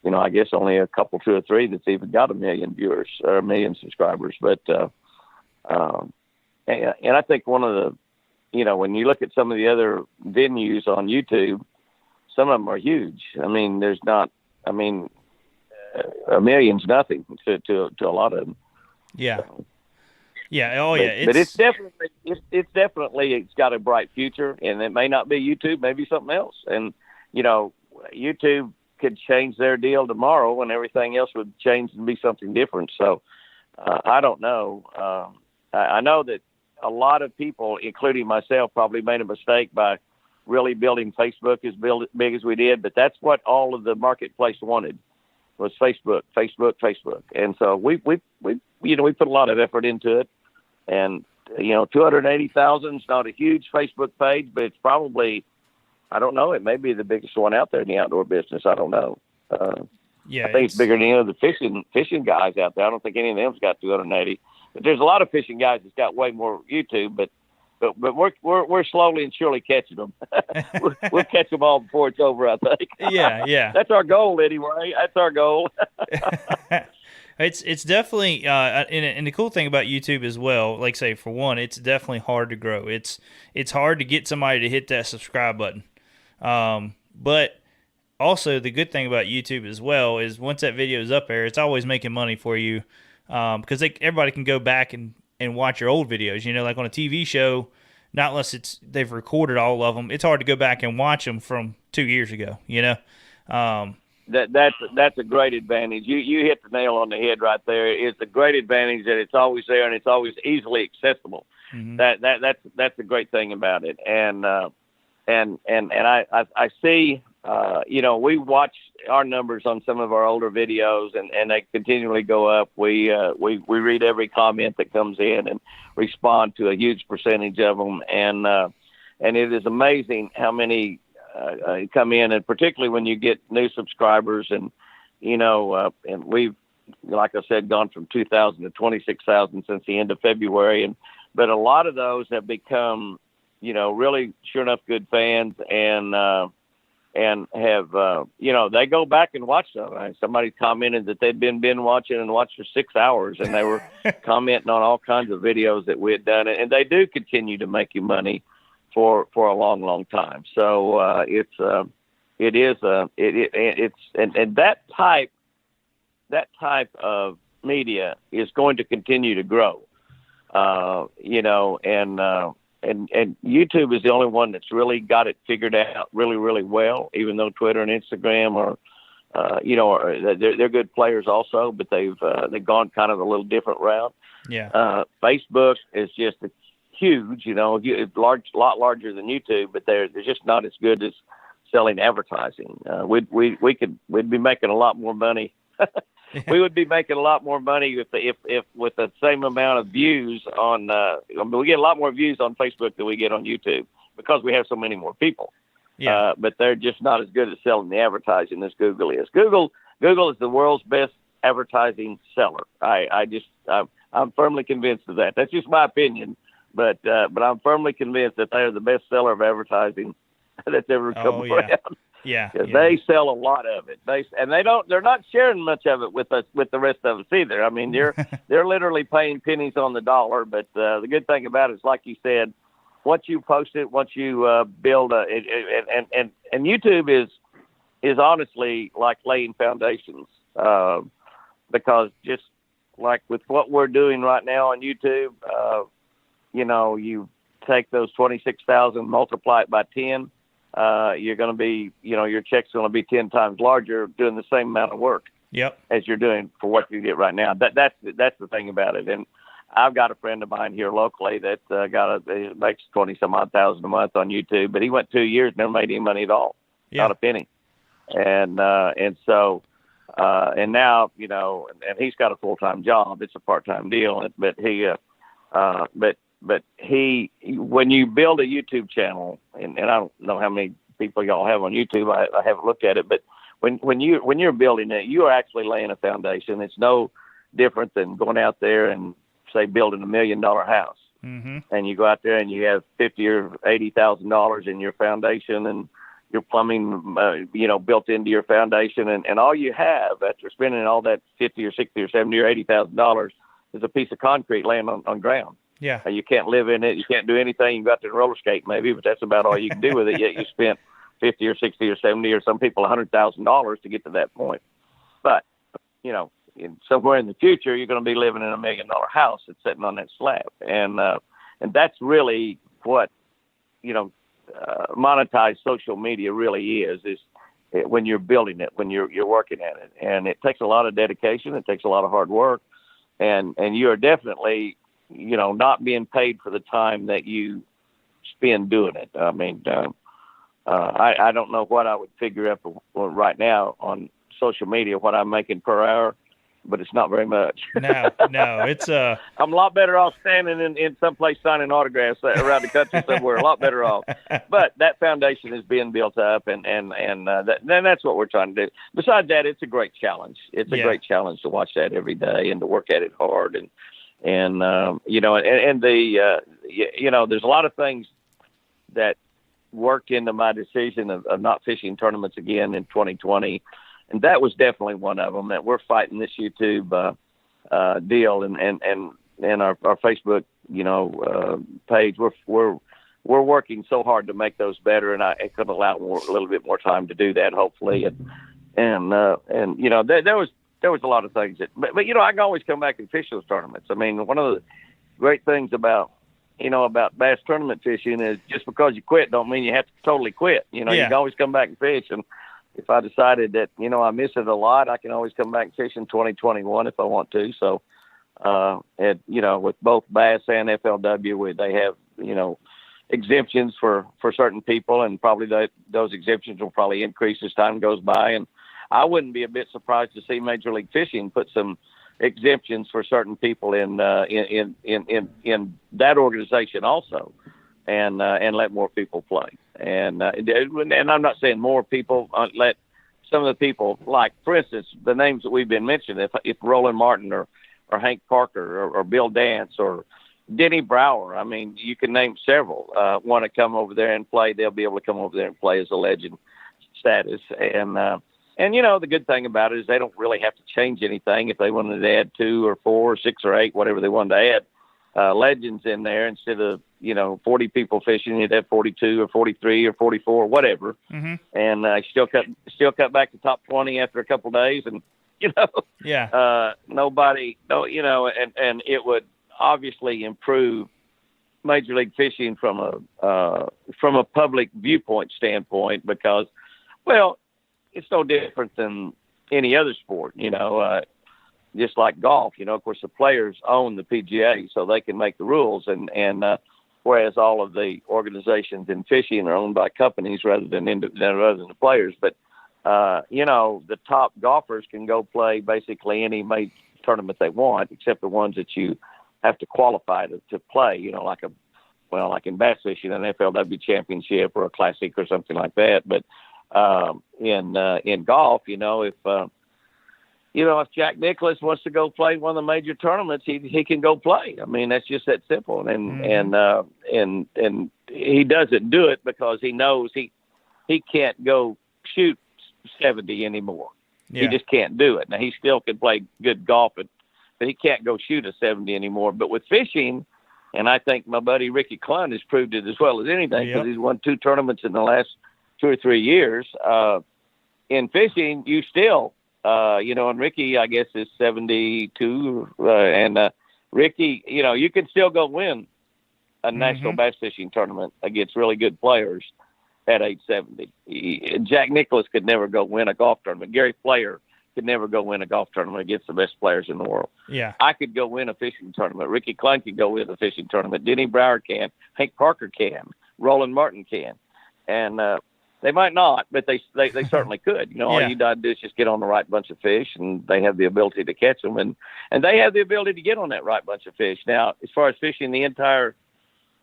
Speaker 3: I guess only a couple, 2 or 3 that's even got 1 million viewers or 1 million subscribers. But and I think one of the when you look at some of the other venues on YouTube, some of them are huge. I mean, there's not. I mean, 1 million's nothing to a lot of them.
Speaker 1: Yeah.
Speaker 3: So,
Speaker 1: yeah. Oh, yeah.
Speaker 3: But it's definitely it's got a bright future, and it may not be YouTube, maybe something else. And YouTube could change their deal tomorrow, and everything else would change and be something different. So I don't know. I know that a lot of people, including myself, probably made a mistake by really building Facebook as big as we did. But that's what all of the marketplace wanted, was Facebook. And so we put a lot of effort into it. And 280,000 is not a huge Facebook page, but it's probably, I don't know, it may be the biggest one out there in the outdoor business. I don't know. I think it's bigger than any of the fishing guys out there. I don't think any of them's got 280. But there's a lot of fishing guys that's got way more YouTube. But we're slowly and surely catching them. We'll catch them all before it's over, I think.
Speaker 1: Yeah.
Speaker 3: That's our goal anyway. That's our goal.
Speaker 1: It's definitely and the cool thing about YouTube as well, like say for one, it's definitely hard to grow. It's hard to get somebody to hit that subscribe button. But also the good thing about YouTube as well is once that video is up there, it's always making money for you, because everybody can go back and watch your old videos. Like on a TV show, not unless they've recorded all of them, it's hard to go back and watch them from 2 years ago.
Speaker 3: That's a great advantage. You hit the nail on the head right there. It's a great advantage that it's always there and it's always easily accessible. Mm-hmm. That's a great thing about it. And I see, we watch our numbers on some of our older videos and they continually go up. We read every comment that comes in and respond to a huge percentage of them. And it is amazing how many come in, and particularly when you get new subscribers and like I said, gone from 2,000 to 26,000 since the end of February. But a lot of those have become, really sure enough good fans, and have, they go back and watch them. Somebody commented that they'd been binge watching and watched for 6 hours, and they were commenting on all kinds of videos that we had done. And they do continue to make you money for a long, long time. So, that type of media is going to continue to grow, and YouTube is the only one that's really got it figured out really, really well, even though Twitter and Instagram they're good players also, but they've gone kind of a little different route.
Speaker 1: Yeah.
Speaker 3: Facebook is just huge, lot larger than YouTube, but they're just not as good as selling advertising. We'd be making a lot more money. We would be making a lot more money if with the same amount of views on. We get a lot more views on Facebook than we get on YouTube because we have so many more people.
Speaker 1: Yeah.
Speaker 3: But they're just not as good at selling the advertising as Google is. Google is the world's best advertising seller. I'm firmly convinced of that. That's just my opinion, but I'm firmly convinced that they're the best seller of advertising that's ever come around.
Speaker 1: Yeah.
Speaker 3: They sell a lot of it. They're not sharing much of it with us, with the rest of us either. I mean, they're literally paying pennies on the dollar. But the good thing about it is, like you said, once you post it, once you build and YouTube is honestly like laying foundations, because just like with what we're doing right now on YouTube, you take those 26,000, multiply it by 10. You're going to be, your check's going to be 10 times larger doing the same amount of work.
Speaker 1: Yep.
Speaker 3: As you're doing for what you get right now. That's the thing about it. And I've got a friend of mine here locally that makes 20 some odd thousand a month on YouTube, but he went 2 years, never made any money at all, not a penny. And so now, and he's got a full-time job. It's a part-time deal, but when you build a YouTube channel, and I don't know how many people y'all have on YouTube, I haven't looked at it, but when you're building it, you are actually laying a foundation. It's no different than going out there and say building $1 million house.
Speaker 1: Mm-hmm.
Speaker 3: And you go out there and you have $50,000 or $80,000 in your foundation and your plumbing, built into your foundation, and all you have after spending all that $50,000 or $60,000 or $70,000 or $80,000 is a piece of concrete laying on ground.
Speaker 1: Yeah.
Speaker 3: You can't live in it. You can't do anything. You got to roller skate maybe, but that's about all you can do with it. Yet you spent $50,000 or $60,000 or $70,000 or some people $100,000 to get to that point. But somewhere in the future, you're going to be living in $1 million house that's sitting on that slab, and that's really what monetized social media really is when you're building it, when you're working at it, and it takes a lot of dedication. It takes a lot of hard work, and you are definitely not being paid for the time that you spend doing it. I mean, I don't know what I would figure up right now on social media, what I'm making per hour, but it's not very much.
Speaker 1: No, it's
Speaker 3: I'm a lot better off standing in some place signing autographs around the country somewhere. A lot better off. But that foundation is being built up, and that's what we're trying to do. Besides that, it's a great challenge. It's a great challenge to watch that every day and to work at it hard, and there's a lot of things that worked into my decision of not fishing tournaments again in 2020. And that was definitely one of them, that we're fighting this YouTube deal and our Facebook, page. We're working so hard to make those better, and I could allow a little bit more time to do that, hopefully. And there was a lot of things but I can always come back and fish those tournaments. I mean, one of the great things about bass tournament fishing is just because you quit don't mean you have to totally quit. You can always come back and fish. And if I decided that, I miss it a lot, I can always come back and fish in 2021 if I want to. So, with both bass and FLW, they have, exemptions for certain people, and probably those exemptions will probably increase as time goes by. And I wouldn't be a bit surprised to see Major League Fishing put some exemptions for certain people in that organization also, and let more people play. And I'm not saying more people let some of the people, like, for instance, the names that we've been mentioning, if Roland Martin or Hank Parker or Bill Dance or Denny Brower, I mean, you can name several, want to come over there and play, they'll be able to come over there and play as a legend status. And, you know, the good thing about it is they don't really have to change anything. If they wanted to add 2 or 4 or 6 or 8, whatever they wanted to add, legends in there instead of, 40 people fishing, you'd have 42 or 43 or 44, whatever.
Speaker 1: Mm-hmm.
Speaker 3: And still cut back to top 20 after a couple of days. And, nobody, and it would obviously improve Major League Fishing from a public viewpoint standpoint because, well, it's no different than any other sport, just like golf. Of course, the players own the PGA, so they can make the rules, and whereas all of the organizations in fishing are owned by companies rather than the players. But the top golfers can go play basically any major tournament they want, except the ones that you have to qualify to play. Like in bass fishing, an FLW championship or a classic or something like that. But in golf, if Jack Nicklaus wants to go play one of the major tournaments, he can go play. I mean, that's just that simple. And he doesn't do it because he knows he can't go shoot 70 anymore.
Speaker 1: Yeah.
Speaker 3: He just can't do it. Now he still can play good golf, but he can't go shoot a 70 anymore. But with fishing, and I think my buddy Ricky Clunn has proved it as well as anything because he's won 2 tournaments in the last 2 or 3 years. In fishing, you still, and Ricky, I guess, is 72. And Ricky, you can still go win a national bass fishing tournament against really good players at age 70. Jack Nicklaus could never go win a golf tournament. Gary Player could never go win a golf tournament against the best players in the world.
Speaker 1: Yeah.
Speaker 3: I could go win a fishing tournament. Ricky Clunn could go win a fishing tournament. Denny Brower can. Hank Parker can. Roland Martin can. And they might not, but they certainly could. All you got to do is just get on the right bunch of fish, and they have the ability to catch them. And they have the ability to get on that right bunch of fish. Now, as far as fishing the entire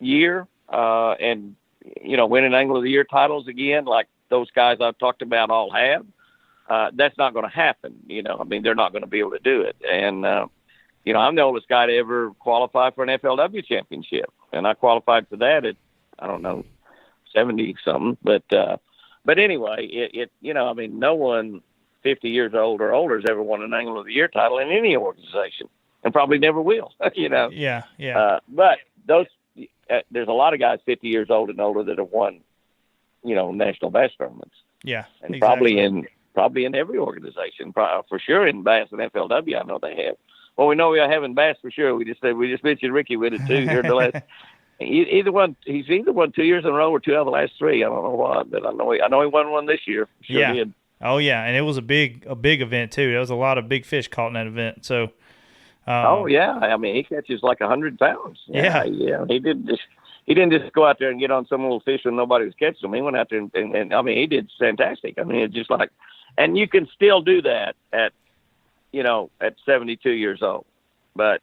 Speaker 3: year and, winning Angler of the Year titles again, like those guys I've talked about all have, that's not going to happen. They're not going to be able to do it. And, I'm the oldest guy to ever qualify for an FLW championship. And I qualified for that at, 70 something. But anyway, no one 50 years old or older has ever won an Angler of the Year title in any organization and probably never will,
Speaker 1: Yeah.
Speaker 3: But there's a lot of guys 50 years old and older that have won, national bass tournaments.
Speaker 1: Yeah.
Speaker 3: And
Speaker 1: exactly.
Speaker 3: probably in every organization, for sure in bass and FLW, I know they have. Well, we know we have in bass for sure. We just mentioned Ricky with it too here in the last. He's either won 2 years in a row or 2 out of the last 3. I don't know why, but I know he won one this year. Sure did.
Speaker 1: Oh yeah, and it was a big event too. There was a lot of big fish caught in that event. So. He catches like 100 pounds. Yeah.
Speaker 3: He didn't just go out there and get on some little fish when nobody was catching them. He went out there and he did fantastic. It's just like, and you can still do that at 72 years old, but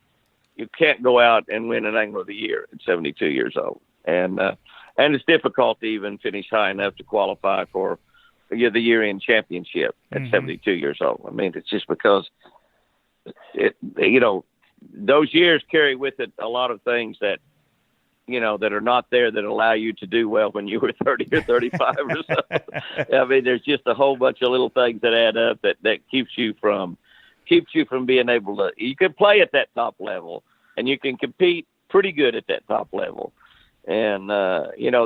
Speaker 3: you can't go out and win an Angler of the Year at 72 years old. And it's difficult to even finish high enough to qualify for the year-end championship at 72 years old. It's just because those years carry with it a lot of things that, that are not there that allow you to do well when you were 30 or 35 or so. There's just a whole bunch of little things that add up that keeps you from being able to, you can play at that top level and you can compete pretty good at that top level. And,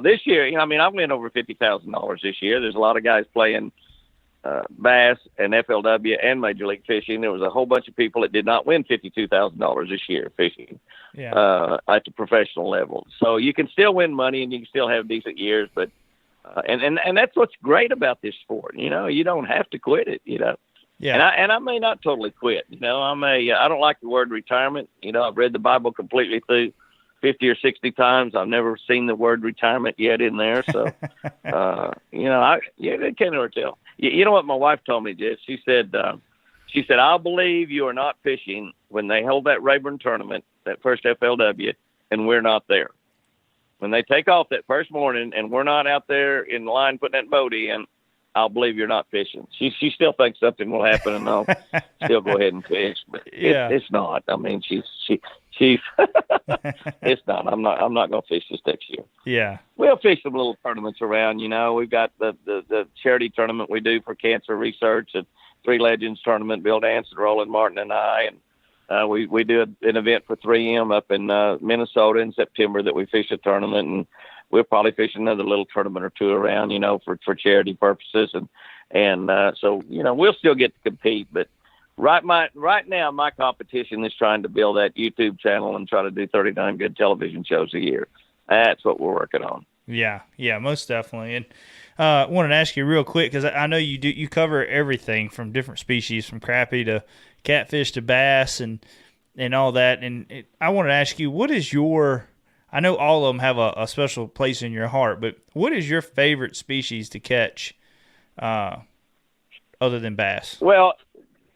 Speaker 3: this year, I went over $50,000 this year. There's a lot of guys playing bass and FLW and Major League Fishing. There was a whole bunch of people that did not win $52,000 this year fishing at the professional level. So you can still win money and you can still have decent years, but and that's what's great about this sport. You don't have to quit it.
Speaker 1: Yeah.
Speaker 3: And I may not totally quit. I don't like the word retirement. I've read the Bible completely through 50 or 60 times. I've never seen the word retirement yet in there. So, I can't ever tell. You know what my wife told me, Jess? She said, I'll believe you are not fishing when they hold that Rayburn tournament, that first FLW, and we're not there. When they take off that first morning and we're not out there in line putting that boat in, I'll believe you're not fishing. She still thinks something will happen, and I'll still go ahead and fish. But
Speaker 1: Yeah.
Speaker 3: it's not. I mean, she's it's not. I'm not going to fish this next year.
Speaker 1: Yeah.
Speaker 3: We'll fish some little tournaments around. We've got the charity tournament we do for cancer research, and Three Legends tournament. Bill Danson, Roland Martin, and I, and we do an event for 3M up in Minnesota in September that we fish a tournament, and we'll probably fish another little tournament or two around, for charity purposes, and so we'll still get to compete, but. Right now, my competition is trying to build that YouTube channel and try to do 39 good television shows a year. That's what we're working on.
Speaker 1: Yeah, most definitely. And I wanted to ask you real quick, because I know you cover everything from different species, from crappie to catfish to bass and all that. And I wanted to ask you, what is I know all of them have a special place in your heart, but what is your favorite species to catch other than bass?
Speaker 3: Well,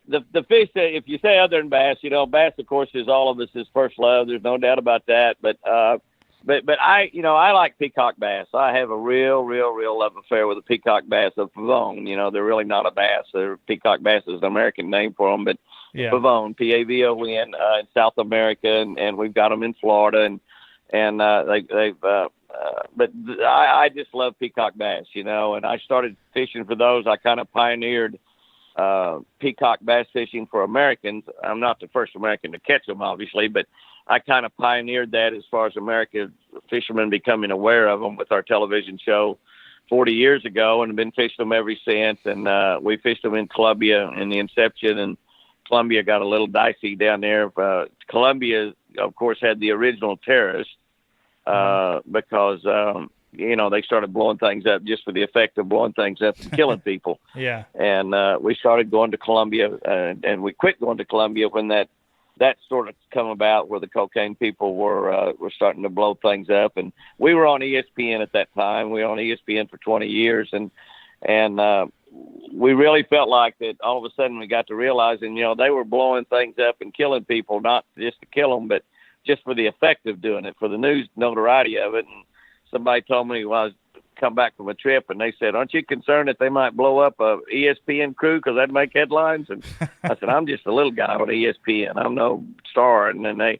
Speaker 3: the fish that, if you say other than bass, bass, of course, is all of us' first love. There's no doubt about that. But I like peacock bass. I have a real love affair with the peacock bass of Pavone. They're really not a bass. Peacock bass is an American name for them, but
Speaker 1: Yeah.
Speaker 3: Pavone, Pavone, in South America, and we've got them in Florida, and but I just love peacock bass, and I started fishing for those. I kind of pioneered peacock bass fishing for Americans. I'm not the first American to catch them, obviously, but I kind of pioneered that as far as American fishermen becoming aware of them with our television show 40 years ago, and have been fishing them ever since. And we fished them in Columbia in the inception, and Columbia got a little dicey down there. Columbia, of course, had the original terrorist because they started blowing things up just for the effect of blowing things up and killing people.
Speaker 1: Yeah.
Speaker 3: And we started going to Columbia, and we quit going to Columbia when that sort of come about, where the cocaine people were starting to blow things up. And we were on ESPN at that time. We were on ESPN for 20 years, and we really felt like that all of a sudden we got to realizing, they were blowing things up and killing people, not just to kill them, but just for the effect of doing it, for the news notoriety of it. And somebody told me when I was come back from a trip, and they said, "Aren't you concerned that they might blow up a ESPN crew because that'd make headlines?" And I said, "I'm just a little guy on ESPN. I'm no star." And then they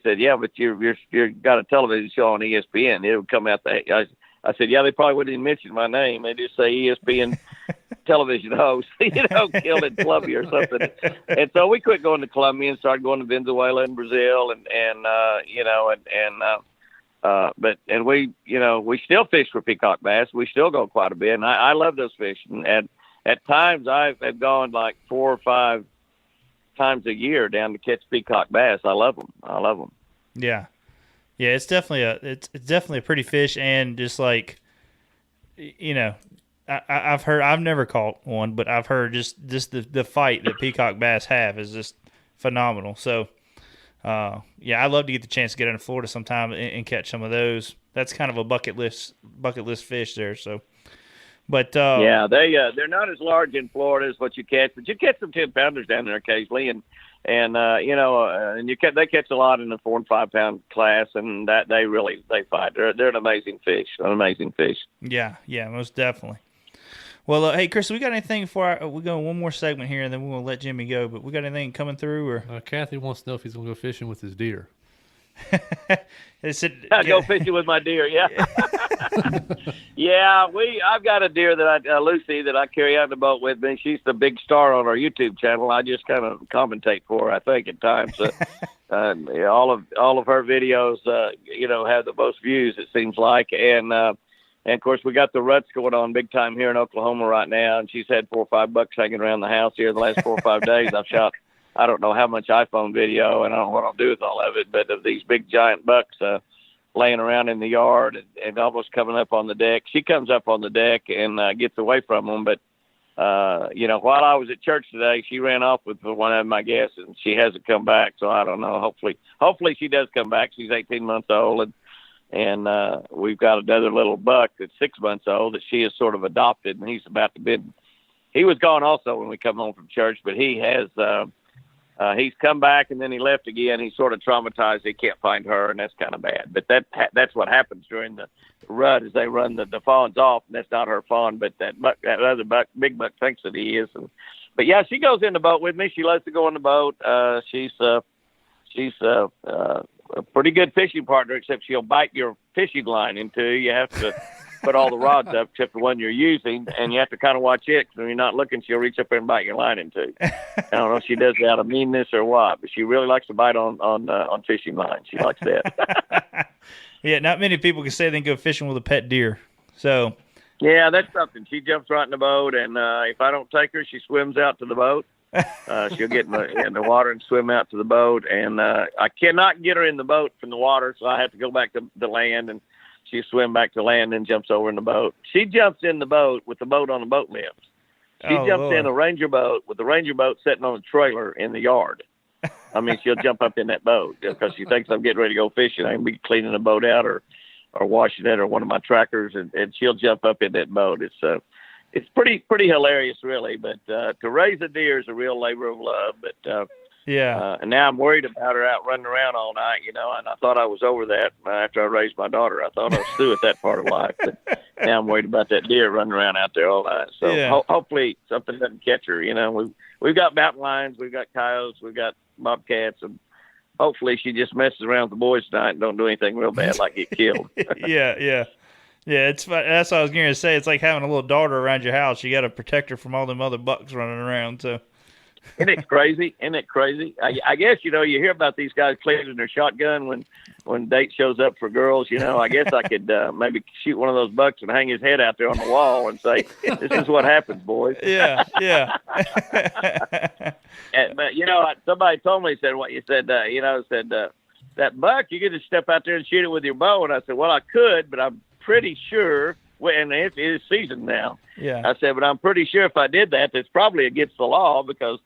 Speaker 3: said, "Yeah, but you're got a television show on ESPN. It would come out." I said, "Yeah, they probably wouldn't even mention my name. They just say ESPN television host, killed in Colombia or something." And so we quit going to Colombia and started going to Venezuela and Brazil, but we still fish for peacock bass. We still go quite a bit, and I love those fish. And at times I've gone like 4 or 5 times a year down to catch peacock bass. I love them.
Speaker 1: Yeah. It's definitely a pretty fish, and just like, I've heard, I've never caught one, but I've heard just the fight that peacock bass have is just phenomenal. So, I'd love to get the chance to get into Florida sometime and catch some of those. That's kind of a bucket list fish there. So, but
Speaker 3: they're not as large in Florida as what you catch, but you catch some 10-pounders down there occasionally, and they catch a lot in the 4 and 5 pound class, and that they fight. They're an amazing fish.
Speaker 1: Yeah, most definitely. Well, hey, Chris, we got anything for we go one more segment here, and then we're gonna let Jimmy go. But we got anything coming through? Or
Speaker 2: Kathy wants to know if he's gonna go fishing with his deer.
Speaker 3: I go fishing with my deer. Yeah, yeah. I've got a deer that Lucy, that I carry out in the boat with me. She's the big star on our YouTube channel. I just kind of commentate for her, I think, at times. All of her videos, have the most views, it seems like, and of course, we got the ruts going on big time here in Oklahoma right now, and she's had 4 or 5 bucks hanging around the house here the last 4 or 5 days. I've shot, I don't know how much iPhone video, and I don't know what I'll do with all of it, but of these big giant bucks laying around in the yard and almost coming up on the deck. She comes up on the deck and gets away from them, but while I was at church today, she ran off with one of them, I guess, and she hasn't come back. So I don't know. Hopefully she does come back. She's 18 months old, and we've got another little buck that's 6 months old that she has sort of adopted, and he's about to bid. He was gone also when we come home from church, but he has He's come back and then he left again. He's sort of traumatized. He can't find her, and that's kind of bad. But that's what happens during the rut is they run the fawns off, and that's not her fawn, but that other buck, big buck, thinks that he is. But yeah, she goes in the boat with me. She loves to go in the boat. She's a pretty good fishing partner, except she'll bite your fishing line in two. You have to put all the rods up except the one you're using, and you have to kind of watch it, because when you're not looking, she'll reach up there and bite your line in two. I don't know if she does it out of meanness or what, but she really likes to bite on fishing lines. She likes that.
Speaker 1: Yeah, not many people can say they can go fishing with a pet deer. So
Speaker 3: yeah, that's something. She jumps right in the boat, and if I don't take her, she swims out to the boat. She'll get in the water and swim out to the boat, and I cannot get her in the boat from the water, so I have to go back to the land, and she swim back to land and jumps over in the boat. She jumps in the boat with the boat on the boat lift. She jumps in a Ranger boat with the Ranger boat sitting on a trailer in the yard. I mean, she'll jump up in that boat because she thinks I'm getting ready to go fishing. I can be cleaning the boat out or washing it or one of my trackers, and she'll jump up in that boat. It's pretty hilarious, really. But to raise a deer is a real labor of love. But
Speaker 1: yeah,
Speaker 3: and now I'm worried about her out running around all night, and I thought I was over that after I raised my daughter. I thought I was through with that part of life. But now I'm worried about that deer running around out there all night. So hopefully something doesn't catch her. We've got mountain lions, we've got coyotes, we've got bobcats, and hopefully she just messes around with the boys tonight and don't do anything real bad like get killed.
Speaker 1: Yeah. It's that's what I was going to say. It's like having a little daughter around your house. You got to protect her from all them other bucks running around. So,
Speaker 3: isn't it crazy? I guess you hear about these guys cleaning their shotgun when date shows up for girls. I guess I could maybe shoot one of those bucks and hang his head out there on the wall and say, "This is what happens, boys."
Speaker 1: Yeah.
Speaker 3: But somebody told me, said what you said. That buck, you could just step out there and shoot it with your bow. And I said, well, I could, but I'm pretty sure, and it is season now.
Speaker 1: Yeah.
Speaker 3: I said, but I'm pretty sure if I did that, that's probably against the law because,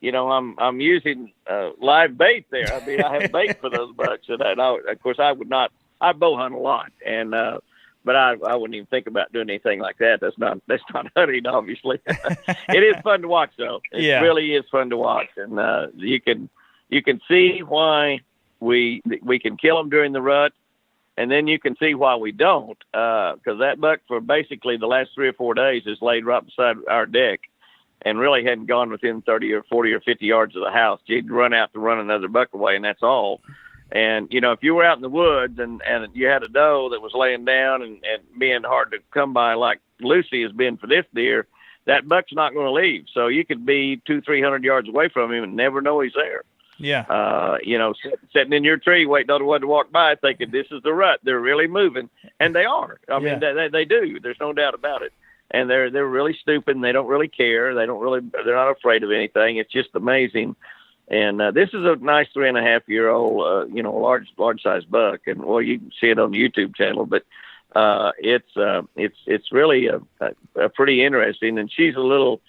Speaker 3: I'm using live bait there. I mean, I have bait for those bucks, and of course I would not. I bow hunt a lot, and but I wouldn't even think about doing anything like that. That's not hunting, obviously. It is fun to watch, though. It really is fun to watch, and you can see why we can kill them during the rut. And then you can see why we don't, because that buck for basically the last 3 or 4 days has laid right beside our deck and really hadn't gone within 30 or 40 or 50 yards of the house. She'd run out to run another buck away, and that's all. And, if you were out in the woods and you had a doe that was laying down and being hard to come by like Lucy has been for this deer, that buck's not going to leave. So you could be 200-300 yards away from him and never know he's there.
Speaker 1: Yeah.
Speaker 3: Sitting in your tree waiting on the one to walk by thinking this is the rut. They're really moving. And they are. I mean, they do. There's no doubt about it. And they're really stupid and they don't really care. They're not afraid of anything. It's just amazing. And this is a nice 3.5-year-old, large sized buck. And you can see it on the YouTube channel, but it's really a pretty interesting. And she's a little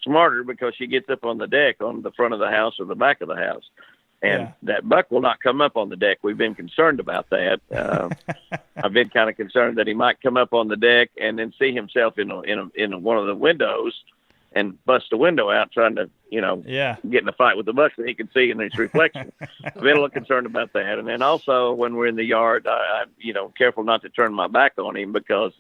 Speaker 3: smarter because she gets up on the deck on the front of the house or the back of the house, and that buck will not come up on the deck. We've been concerned about that. I've been kind of concerned that he might come up on the deck and then see himself in one of the windows and bust the window out trying to get in a fight with the buck that he can see in his reflection. I've been a little concerned about that. And then also when we're in the yard, I careful not to turn my back on him because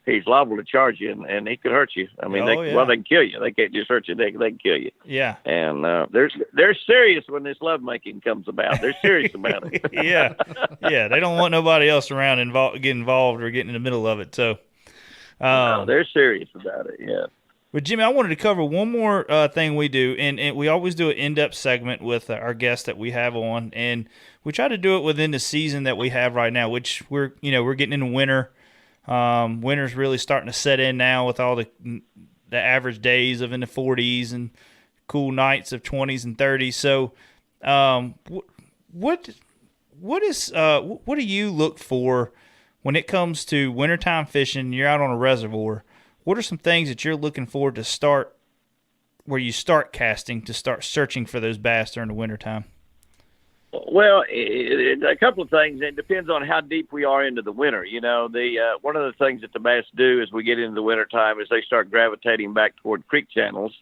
Speaker 3: he's liable to charge you, and he could hurt you. I mean, they can kill you. They can't just hurt you; they can kill you.
Speaker 1: Yeah.
Speaker 3: And they're serious when this lovemaking comes about. They're serious about it.
Speaker 1: Yeah. They don't want nobody else around get involved or getting in the middle of it. So,
Speaker 3: no, they're serious about it. Yeah.
Speaker 1: But Jimmy, I wanted to cover one more thing we do, and we always do an in-depth segment with our guests that we have on, and we try to do it within the season that we have right now, which we're getting into winter. Winter's really starting to set in now with all the average days of in the 40s and cool nights of 20s and 30s. So, what do you look for when it comes to wintertime fishing? You're out on a reservoir. What are some things that you're looking for to start where you start casting to start searching for those bass during the wintertime?
Speaker 3: Well, a couple of things. It depends on how deep we are into the winter. One of the things that the bass do as we get into the wintertime is they start gravitating back toward creek channels.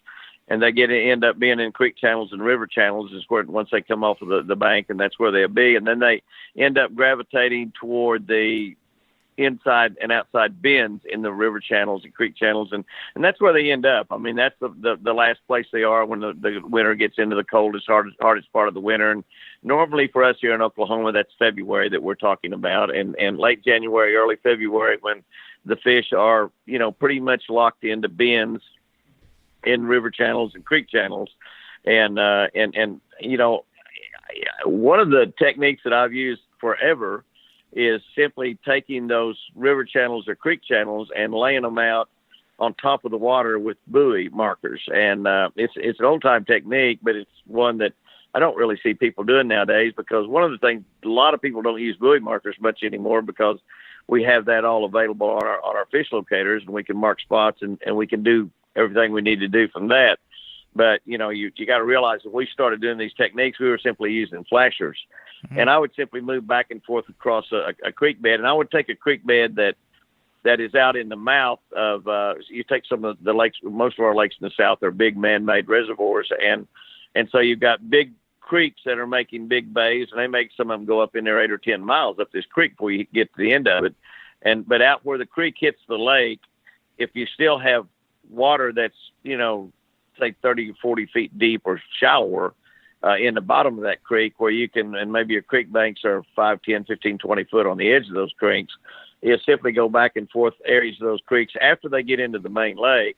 Speaker 3: and they end up being in creek channels and river channels is where once they come off of the bank, and that's where they'll be. And then they end up gravitating toward the inside and outside bends in the river channels and creek channels, and that's where they end up. I mean, that's the last place they are when the winter gets into the coldest, hardest part of the winter. And normally for us here in Oklahoma, that's February that we're talking about, and late January, early February, when the fish are, you know, pretty much locked into bends in river channels and creek channels. And you know, one of the techniques that I've used forever is simply taking those river channels or creek channels and laying them out on top of the water with buoy markers. And it's an old time technique, but it's one that I don't really see people doing nowadays, because one of the things, a lot of people don't use buoy markers much anymore, because we have that all available on our fish locators, and we can mark spots, and we can do everything we need to do from that. But, you know, you got to realize when we started doing these techniques, we were simply using flashers. Mm-hmm. And I would simply move back and forth across a creek bed, and I would take a creek bed that is out in the mouth of, you take some of the lakes, most of our lakes in the South are big man-made reservoirs. And so you've got big creeks that are making big bays, and they make some of them go up in there 8 or 10 miles up this creek before you get to the end of it. But out where the creek hits the lake, if you still have water that's, you know, say 30 or 40 feet deep or shallower in the bottom of that creek, where you can, and maybe your creek banks are 5, 10, 15, 20 foot on the edge of those creeks, you simply go back and forth areas of those creeks after they get into the main lake,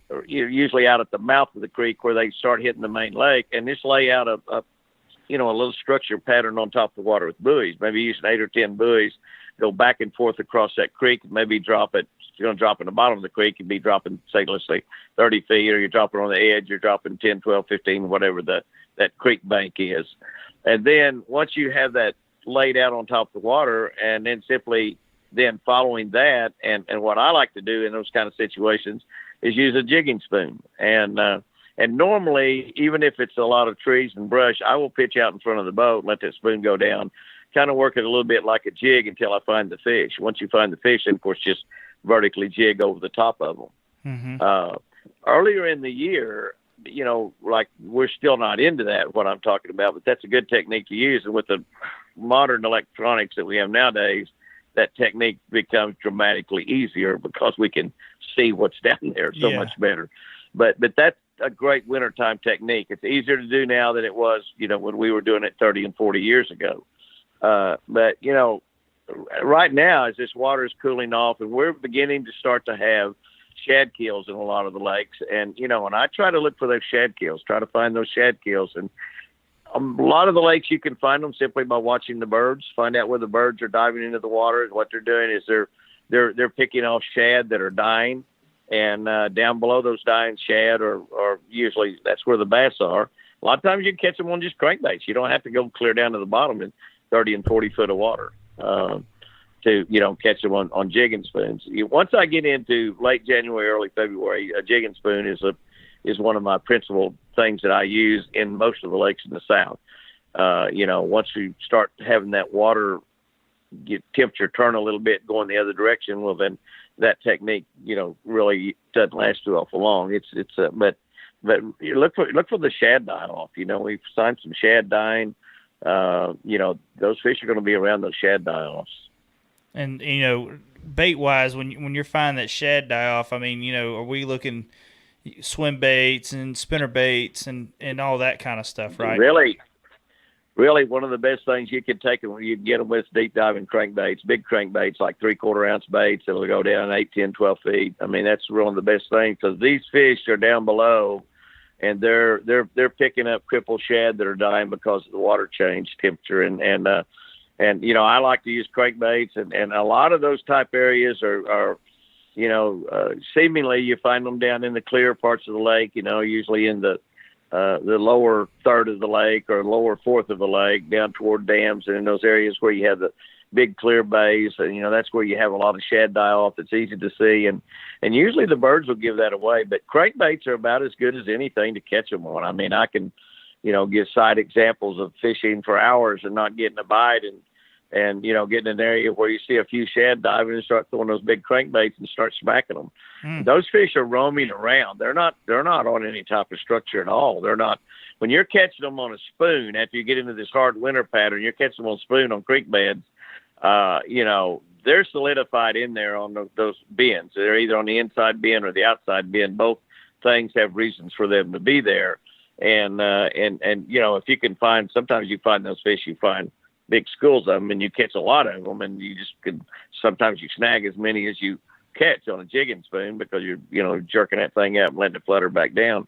Speaker 3: or usually out at the mouth of the creek where they start hitting the main lake, and just lay out a little structure pattern on top of the water with buoys, maybe using 8 or 10 buoys, go back and forth across that creek, and maybe drop it. If you're going to drop in the bottom of the creek, you'd be dropping, say, let's say 30 feet, or you're dropping on the edge, you're dropping 10, 12, 15, whatever that creek bank is. And then once you have that laid out on top of the water, and then simply then following that, and what I like to do in those kind of situations is use a jigging spoon. And normally, even if it's a lot of trees and brush, I will pitch out in front of the boat and let that spoon go down, kind of work it a little bit like a jig until I find the fish. Once you find the fish, then of course, just vertically jig over the top of them. Mm-hmm. Earlier in the year, you know, like, we're still not into that, what I'm talking about, but that's a good technique to use. And with the modern electronics that we have nowadays, that technique becomes dramatically easier, because we can see what's down there so much better. But that's a great wintertime technique. It's easier to do now than it was, you know, when we were doing it 30 and 40 years ago. But, you know, right now, as this water is cooling off, and we're beginning to start to have shad kills in a lot of the lakes, and, you know, and I try to look for those shad kills, try to find those shad kills. And a lot of the lakes, you can find them simply by watching the birds, find out where the birds are diving into the water. And what they're doing is they're picking off shad that are dying, and down below those dying shad are usually, that's where the bass are. A lot of times you can catch them on just crankbaits. You don't have to go clear down to the bottom in 30 and 40 foot of water to, you know, catch them on jigging spoons. Once I get into late January, early February, a jigging spoon is one of my principal things that I use in most of the lakes in the South. You know, once you start having that water get temperature turn a little bit, going the other direction, well, then that technique, you know, really doesn't last too awful long. But you look for the shad die off. You know, we've signed some shad dying. You know, those fish are going to be around those shad die offs.
Speaker 1: And, you know, bait wise, when you're finding that shad die off, I mean, you know, are we looking swim baits and spinner baits and all that kind of stuff, right? Really, one of the best things you can take when you get them with deep diving crankbaits, big crankbaits like 3/4 ounce baits that'll go down 8, 10, 12 feet. I mean, that's one of the best things, because these fish are down below, and they're picking up crippled shad that are dying because of the water change temperature. And you know, I like to use crankbaits, and a lot of those type areas are you know, seemingly you find them down in the clear parts of the lake, you know, usually in the lower third of the lake or lower fourth of the lake, down toward dams, and in those areas where you have the big clear bays, and, you know, that's where you have a lot of shad die off. It's easy to see, and usually the birds will give that away. But crankbaits are about as good as anything to catch them on. I mean, I can, you know, give side examples of fishing for hours and not getting a bite, and
Speaker 3: and get in an area where you see a few shad diving and start throwing those big crankbaits and start smacking them. Those fish are roaming around. They're not on any type of structure at all. They're not. When you're catching them on a spoon, after you get into this hard winter pattern, you're catching them on spoon on creek beds. They're solidified in there on those bends. They're either on the inside bend or the outside bend. Both things have reasons for them to be there. And if you can find, sometimes you find those fish, you find big schools of them, and you catch a lot of them, and you just sometimes you snag as many as you catch on a jigging spoon because you're jerking that thing up and letting it flutter back down.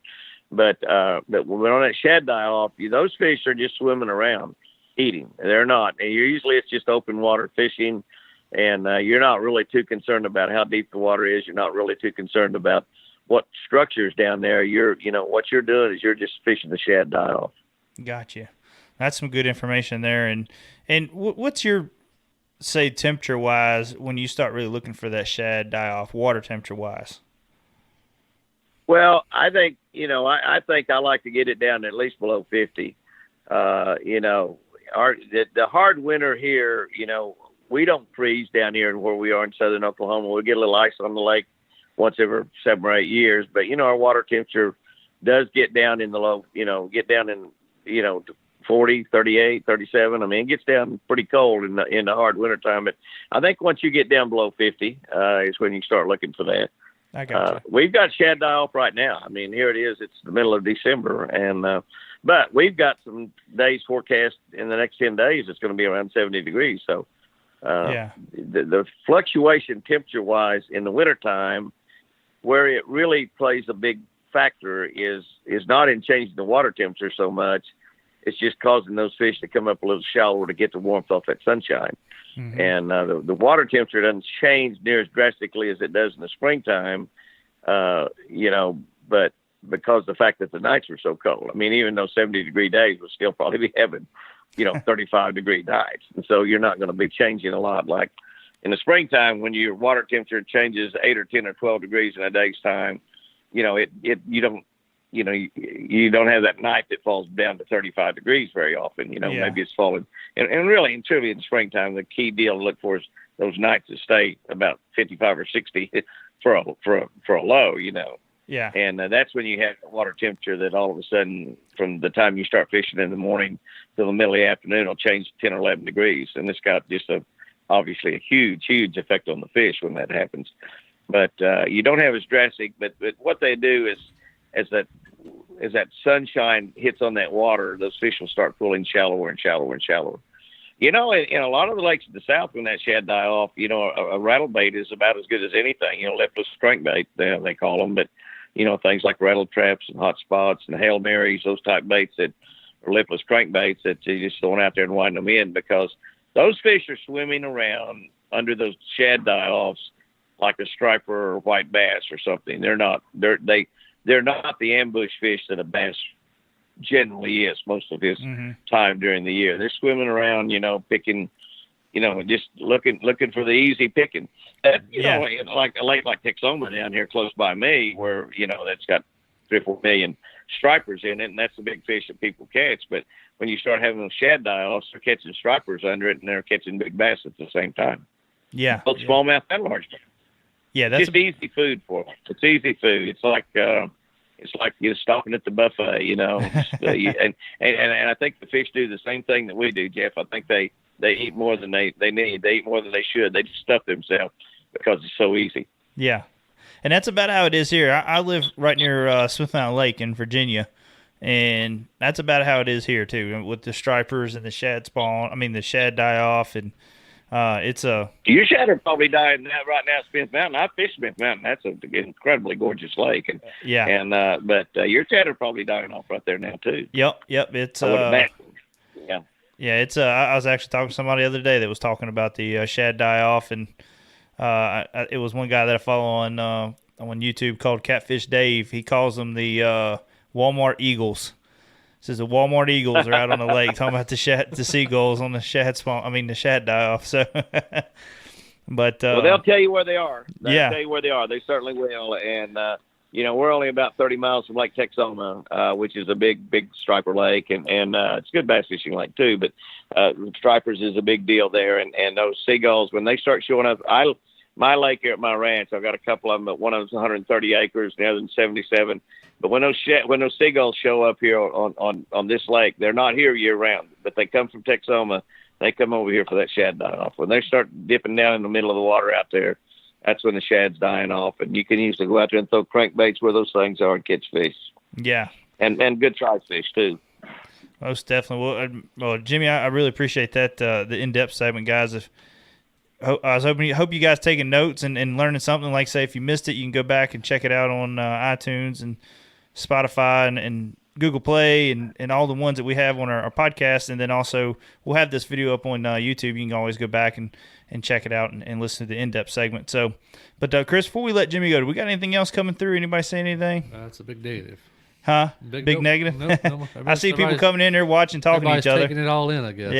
Speaker 3: But when on that shad die off, those fish are just swimming around eating. They're not. And usually it's just open water fishing, and you're not really too concerned about how deep the water is. You're not really too concerned about what structure's down there. What you're doing is you're just fishing the shad die off.
Speaker 1: Gotcha. That's some good information there. And what's your, say, temperature-wise when you start really looking for that shad die-off, water temperature-wise?
Speaker 3: Well, I think, I think I like to get it down to at least below 50. The hard winter here, we don't freeze down here where we are in southern Oklahoma. We get a little ice on the lake once every 7 or 8 years. But, our water temperature does get down in the low, to 40, 38, 37. I mean, it gets down pretty cold in the hard winter time. But I think once you get down below 50 is when you start looking for that.
Speaker 1: I got you.
Speaker 3: We've got shad die off right now. I mean, here it is. It's the middle of December. And but we've got some days forecast in the next 10 days. It's going to be around 70 degrees. So the fluctuation temperature-wise in the wintertime, where it really plays a big factor is not in changing the water temperature so much. It's just causing those fish to come up a little shallower to get the warmth off that sunshine. Mm-hmm. And the water temperature doesn't change near as drastically as it does in the springtime, but because the fact that the nights were so cold. I mean, even those 70-degree days, we'll still probably be having, 35-degree nights. And so you're not going to be changing a lot. Like in the springtime, when your water temperature changes 8 or 10 or 12 degrees in a day's time, you don't have that night that falls down to 35 degrees very often. Maybe it's falling. And really and truly in the springtime, the key deal to look for is those nights that stay about 55 or 60 for a low,
Speaker 1: Yeah.
Speaker 3: And that's when you have water temperature that all of a sudden, from the time you start fishing in the morning till the middle of the afternoon, it'll change 10 or 11 degrees. And it's got just obviously a huge, huge effect on the fish when that happens. But you don't have as drastic, but what they do is, as that sunshine hits on that water, those fish will start pulling shallower and shallower and shallower. In a lot of the lakes in the south, when that shad die off, a rattle bait is about as good as anything. Lipless crankbait, they call them, but things like rattle traps and hot spots and Hail Marys, those type baits that are lipless crankbaits that you just throw out there and wind them in, because those fish are swimming around under those shad die offs like a striper or white bass or something. They're not the ambush fish that a bass generally is most of his time during the year. They're swimming around, picking, just looking for the easy picking. Like a lake like Texoma down here close by me, where that's got 3 or 4 million stripers in it, and that's the big fish that people catch. But when you start having those shad die offs, they're catching stripers under it, and they're catching big bass at the same time.
Speaker 1: Yeah,
Speaker 3: both smallmouth and largemouth.
Speaker 1: Yeah, that's
Speaker 3: just easy food for them. It's easy food. It's like you're stopping at the buffet, and I think the fish do the same thing that we do, Jeff. I think they eat more than they need. They eat more than they should. They just stuff themselves because it's so easy.
Speaker 1: Yeah, and that's about how it is here. I live right near Smith Mountain Lake in Virginia, and that's about how it is here too, with the stripers and the shad spawn. I mean, the shad die off, and it's a.
Speaker 3: Your shad are probably dying right now at Smith Mountain. I fish Smith Mountain. That's an incredibly gorgeous lake, and but your shad are probably dying off right there now too.
Speaker 1: Yep. It's
Speaker 3: yeah.
Speaker 1: Yeah, it's. I was actually talking to somebody the other day that was talking about the shad die off, and it was one guy that I follow on YouTube called Catfish Dave. He calls them the Walmart Eagles. Says the Walmart Eagles are out on the lake talking about the seagulls on the shad spawn. I mean the shad die off. So, but
Speaker 3: well, they'll tell you where they are.
Speaker 1: They'll
Speaker 3: tell you where they are. They certainly will. And we're only about 30 miles from Lake Texoma, which is a big striper lake, and it's a good bass fishing lake too. But stripers is a big deal there, and those seagulls, when they start showing up, my lake here at my ranch, I've got a couple of them. But one of them's 130 acres, the other one's 77. But when those seagulls show up here on this lake, they're not here year round, but they come from Texoma. They come over here for that shad die off. When they start dipping down in the middle of the water out there, that's when the shad's dying off, and you can usually go out there and throw crankbaits where those things are and catch fish.
Speaker 1: Yeah,
Speaker 3: and good size fish too.
Speaker 1: Most definitely. Well, Jimmy, I really appreciate that the in-depth segment, guys. Hope you guys taking notes and learning something. Like say, if you missed it, you can go back and check it out on iTunes and Spotify and Google Play and all the ones that we have on our podcast. And then also we'll have this video up on YouTube. You can always go back and check it out and listen to the in-depth segment. So, but Chris, before we let Jimmy go, do we got anything else coming through? Anybody say anything?
Speaker 2: That's a big negative.
Speaker 1: Huh? Big negative?
Speaker 2: No,
Speaker 1: I see people coming in there watching, talking to each other.
Speaker 2: Taking it all in, I guess.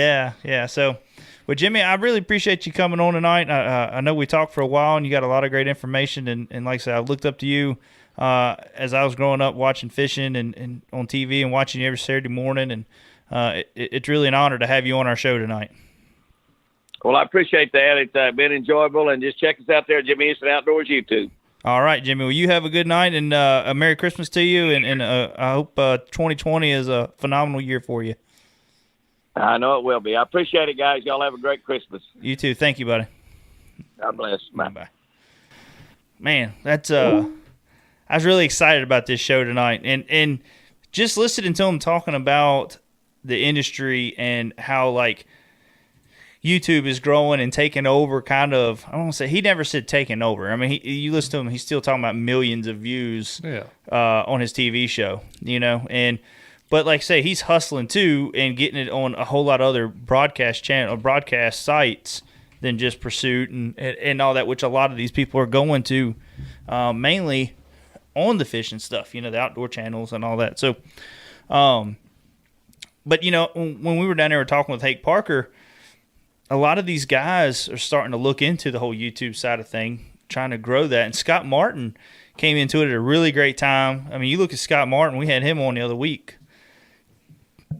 Speaker 1: Yeah. So, well, Jimmy, I really appreciate you coming on tonight. I know we talked for a while, and you got a lot of great information. And like I said, I looked up to you as I was growing up watching fishing and on TV and watching you every Saturday morning. And it's really an honor to have you on our show tonight.
Speaker 3: Well, I appreciate that. It's been enjoyable, and just check us out there, Jimmy Easton Outdoors YouTube.
Speaker 1: All right, Jimmy. Well, you have a good night, and a Merry Christmas to you, and I hope 2020 is a phenomenal year for you.
Speaker 3: I know it will be. I appreciate it, guys. Y'all have a great Christmas.
Speaker 1: You too. Thank you, buddy.
Speaker 3: God bless. Bye.
Speaker 1: Bye. Man, that's I was really excited about this show tonight, and just listening to him talking about the industry and how like YouTube is growing and taking over. Kind of, I don't want to say he never said taking over. I mean, you listen to him; he's still talking about millions of views on his TV show. But like I say, he's hustling too and getting it on a whole lot of other broadcast sites than just Pursuit and all that, which a lot of these people are going to, mainly on the fishing stuff, the outdoor channels and all that. So, but when we were down there talking with Hake Parker, a lot of these guys are starting to look into the whole YouTube side of thing, trying to grow that. And Scott Martin came into it at a really great time. I mean, you look at Scott Martin, we had him on the other week.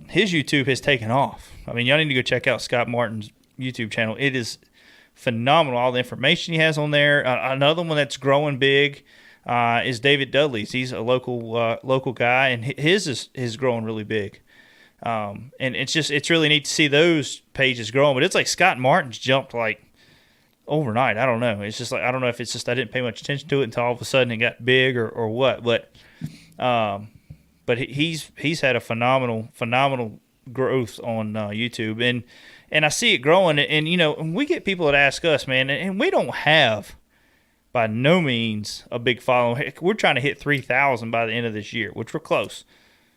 Speaker 1: His YouTube has taken off. I mean, y'all need to go check out Scott Martin's YouTube channel. It is phenomenal, all the information he has on there. Another one that's growing big is David Dudley's. He's a local guy, and his is growing really big. And it's really neat to see those pages growing, but it's like Scott Martin's jumped like overnight. I don't know. It's just like, I don't know if it's just I didn't pay much attention to it until all of a sudden it got big or what, but he's had a phenomenal growth on YouTube, and I see it growing, and we get people that ask us, man, and we don't have by no means a big following. We're trying to hit 3,000 by the end of this year, which we're close.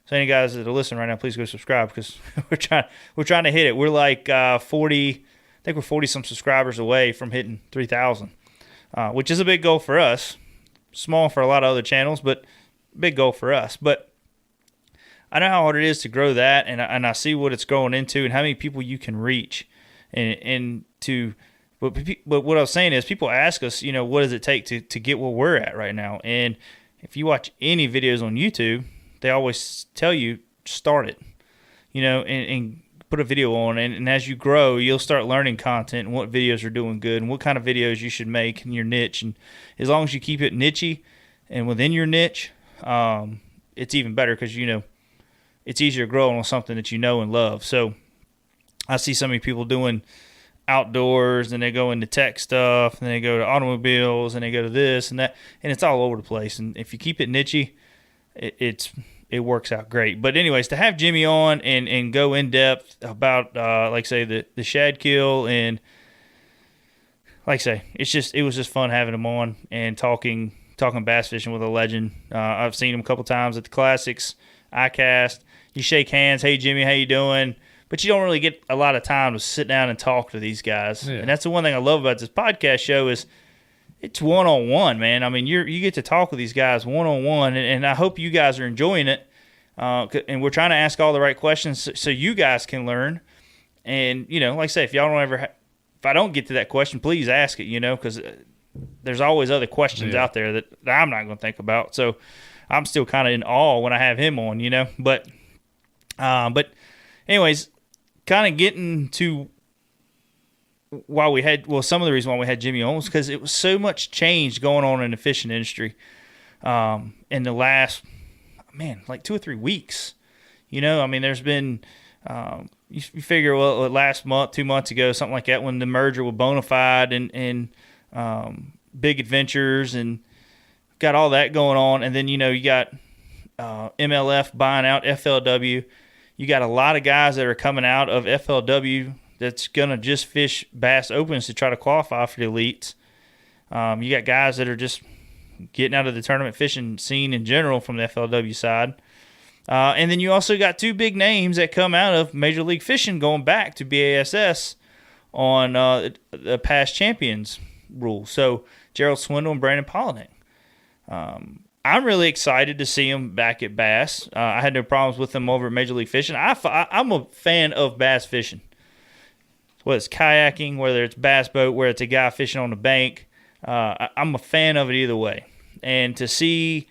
Speaker 1: So any guys that are listening right now, please go subscribe because we're trying to hit it. We're like 40, I think we're 40 some subscribers away from hitting 3,000, which is a big goal for us. Small for a lot of other channels, but big goal for us. But I know how hard it is to grow that, and I see what it's growing into and how many people you can reach, But what I was saying is, people ask us, what does it take to get where we're at right now? And if you watch any videos on YouTube, they always tell you, start it, and put a video on. And as you grow, you'll start learning content and what videos are doing good and what kind of videos you should make in your niche. And as long as you keep it niche-y and within your niche, it's even better because, it's easier growing on something that you know and love. So I see so many people doing outdoors, and they go into tech stuff, and they go to automobiles, and they go to this and that, and it's all over the place. And if you keep it niche-y, it works out great. But anyways, to have Jimmy on and go in depth about like say the shad kill, and like I say, it was just fun having him on and talking bass fishing with a legend. I've seen him a couple times at the Classics, ICAST. You shake hands, hey Jimmy, how you doing? But you don't really get a lot of time to sit down and talk to these guys. Yeah. And that's the one thing I love about this podcast show is it's one-on-one, man. I mean, you get to talk with these guys one-on-one, and I hope you guys are enjoying it. And we're trying to ask all the right questions so you guys can learn. And, like I say, if y'all don't ever if I don't get to that question, please ask it, because there's always other questions out there that I'm not going to think about. So I'm still kind of in awe when I have him on, you know. But anyways, kind of getting to some of the reason why we had Jimmy on was because it was so much change going on in the fishing industry in the last, like 2 or 3 weeks. You know, I mean, there's been you figure, well, last month, 2 months ago, something like that, when the merger with Bonafide and Big Adventures and got all that going on. And then, you know, you got MLF buying out FLW. You got a lot of guys that are coming out of FLW that's going to just fish Bass Opens to try to qualify for the elites. You got guys that are just getting out of the tournament fishing scene in general from the FLW side. And then you also got 2 big names that come out of Major League Fishing going back to BASS on the past champions rule. So Gerald Swindle and Brandon Polinick. I'm really excited to see them back at Bass. I had no problems with them over at Major League Fishing. I'm a fan of bass fishing. Whether it's kayaking, whether it's bass boat, whether it's a guy fishing on the bank, I'm a fan of it either way. And to see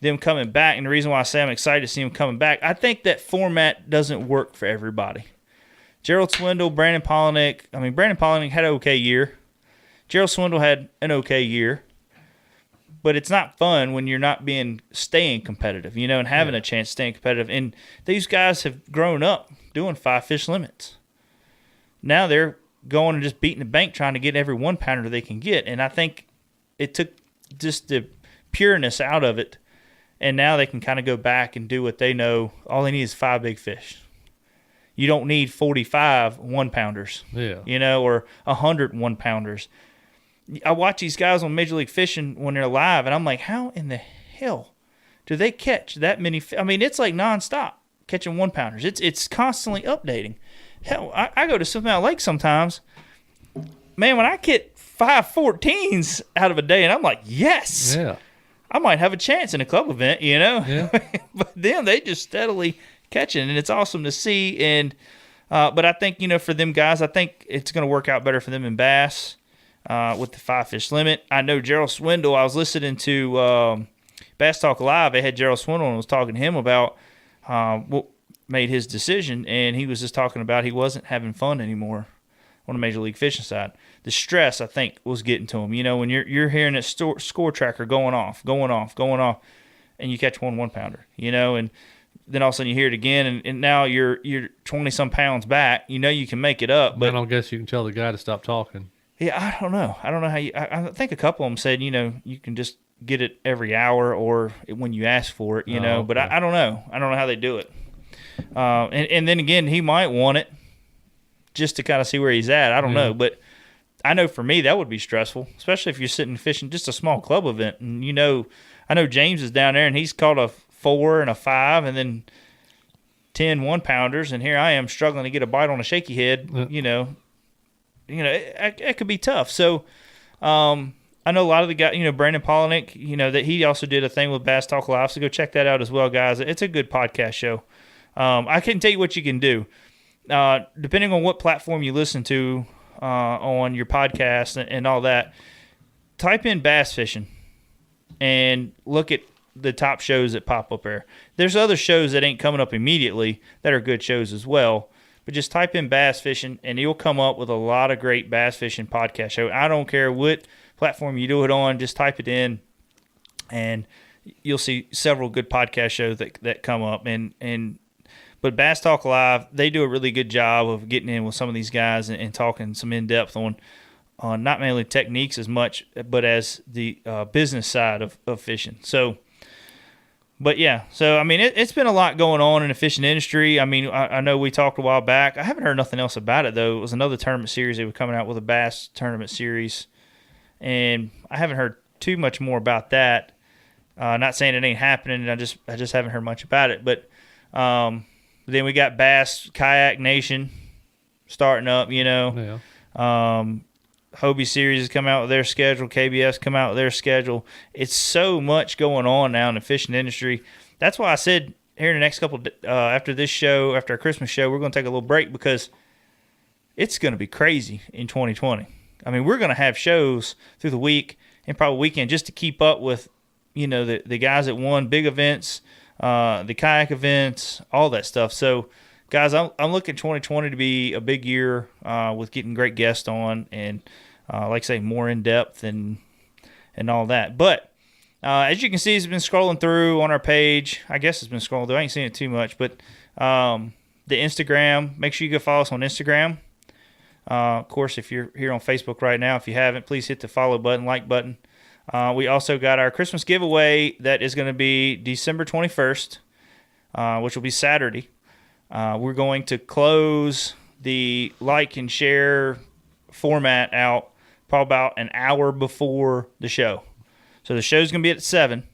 Speaker 1: them coming back, and the reason why I say I'm excited to see them coming back, I think that format doesn't work for everybody. Gerald Swindle, Brandon Polinick. Brandon Polinick had an okay year. Gerald Swindle had an okay year. But it's not fun when you're not staying competitive, you know, and having a chance to stay competitive. And these guys have grown up doing 5 fish limits. Now they're going and just beating the bank trying to get every 1-pounder they can get. And I think it took just the pureness out of it. And now they can kind of go back and do what they know. All they need is 5 big fish. You don't need 45 1-pounders, you know, or 100 1-pounders. I watch these guys on Major League Fishing when they're live, and I'm like, how in the hell do they catch that many fish? It's like nonstop catching 1-pounders. It's constantly updating. Hell, I go to Silver Mountain Lake sometimes. Man, when I get 5 14s out of a day, and I'm like, yes, I might have a chance in a club event, you know. Yeah. But then they just steadily catching, and it's awesome to see. And but I think, you know, for them guys, I think it's going to work out better for them in bass. With the 5 fish limit. I know Gerald Swindle, I was listening to Bass Talk Live. They had Gerald Swindle and was talking to him about what made his decision, and he was just talking about he wasn't having fun anymore on the Major League Fishing side. The stress, I think, was getting to him. You know, when you're hearing that score tracker going off, and you catch 1-pounder, you know, and then all of a sudden you hear it again, and now you're 20-some pounds back. You know you can make it up. But
Speaker 2: I don't guess you can tell the guy to stop talking.
Speaker 1: Yeah, I don't know how you. I think a couple of them said, you know, you can just get it every hour or when you ask for it, you know. Okay. But I don't know. I don't know how they do it. And then again, he might want it just to kind of see where he's at. I don't know, but I know for me that would be stressful, especially if you're sitting fishing just a small club event. And you know, I know James is down there and he's caught a 4 and a 5 and then 10 1-pounders, and here I am struggling to get a bite on a shaky head. You know, it could be tough. So, I know a lot of the guys, you know, Brandon Polinick, you know, that he also did a thing with Bass Talk Live. So go check that out as well, guys. It's a good podcast show. I can tell you what you can do. Depending on what platform you listen to on your podcast and all that, type in bass fishing and look at the top shows that pop up there. There's other shows that ain't coming up immediately that are good shows as well. But just type in bass fishing, and you'll come up with a lot of great bass fishing podcast show. I don't care what platform you do it on, just type it in, and you'll see several good podcast shows that come up. But Bass Talk Live, they do a really good job of getting in with some of these guys and talking some in depth on not mainly techniques as much, but as the business side of fishing. So. But, yeah, so, it's been a lot going on in the fishing industry. I know we talked a while back. I haven't heard nothing else about it, though. It was another tournament series. They were coming out with a bass tournament series, and I haven't heard too much more about that. Not saying it ain't happening. I just haven't heard much about it. But then we got Bass Kayak Nation starting up, you know. Yeah. Hobie Series has come out with their schedule. KBS come out with their schedule. It's so much going on now in the fishing industry. That's why I said here in the next couple after this show, after our Christmas show, we're going to take a little break because it's going to be crazy in 2020. I mean, we're going to have shows through the week and probably weekend just to keep up with, the guys that won big events, the kayak events, all that stuff. So, guys, I'm looking 2020 to be a big year with getting great guests on and, like I say, more in depth and all that. But as you can see, it's been scrolling through on our page. I guess it's been scrolling through. I ain't seen it too much, but the Instagram. Make sure you go follow us on Instagram. Of course, if you're here on Facebook right now, if you haven't, please hit the follow button, like button. We also got our Christmas giveaway that is going to be December 21st, which will be Saturday. We're going to close the like and share format out probably about an hour before the show. So the show's going to be at 7.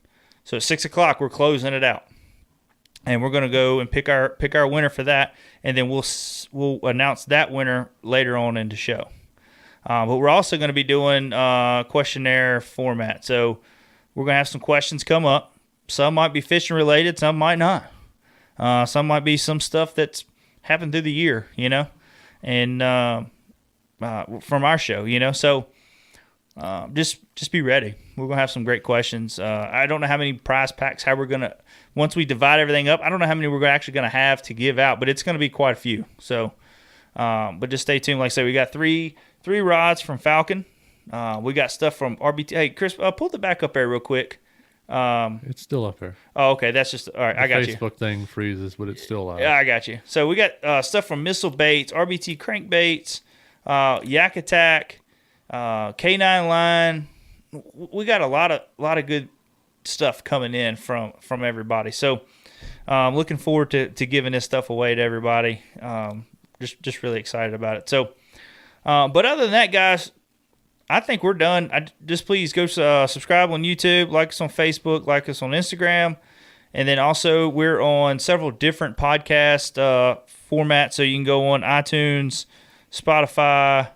Speaker 1: So at 6 o'clock, we're closing it out. And we're going to go and pick our winner for that, and then we'll announce that winner later on in the show. But we're also going to be doing questionnaire format. So we're going to have some questions come up. Some might be fishing related, some might not. Some might be some stuff that's happened through the year, and from our show, So just be ready. We're going to have some great questions. I don't know how many prize packs, how we're going to, once we divide everything up, I don't know how many we're actually going to have to give out, but it's going to be quite a few. So, but just stay tuned. Like I said, we got three rods from Falcon. We got stuff from RBT. Hey, Chris, pull the back up there real quick.
Speaker 2: It's still up there.
Speaker 1: Oh, okay. That's just, all right. I got you.
Speaker 2: Facebook thing freezes, but it's still live.
Speaker 1: Yeah, I got you. So we got stuff from Missile Baits, RBT Crankbaits, Yak Attack, K9 Line. We got a lot of good stuff coming in from everybody. So looking forward to giving this stuff away to everybody. Just really excited about it. So, but other than that, guys, I think we're done. Just please go subscribe on YouTube, like us on Facebook, like us on Instagram. And then also we're on several different podcast formats. So you can go on iTunes, Spotify,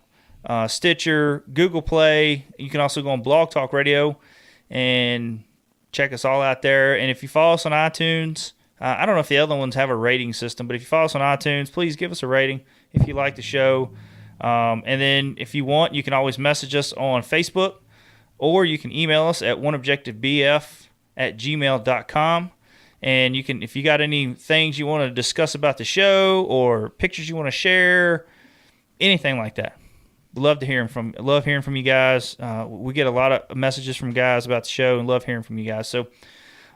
Speaker 1: Stitcher, Google Play. You can also go on Blog Talk Radio and check us all out there. And if you follow us on iTunes, I don't know if the other ones have a rating system, but if you follow us on iTunes, please give us a rating if you like the show. And then if you want, you can always message us on Facebook, or you can email us at oneobjectivebf@gmail.com. And you can, if you got any things you want to discuss about the show or pictures you want to share, anything like that. Love hearing from you guys. We get a lot of messages from guys about the show and love hearing from you guys. So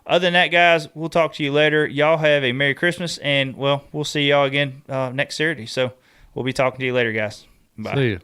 Speaker 1: other than that, guys, we'll talk to you later. Y'all have a Merry Christmas, and, well, we'll see y'all again next Saturday. So we'll be talking to you later, guys. Bye.
Speaker 2: See you.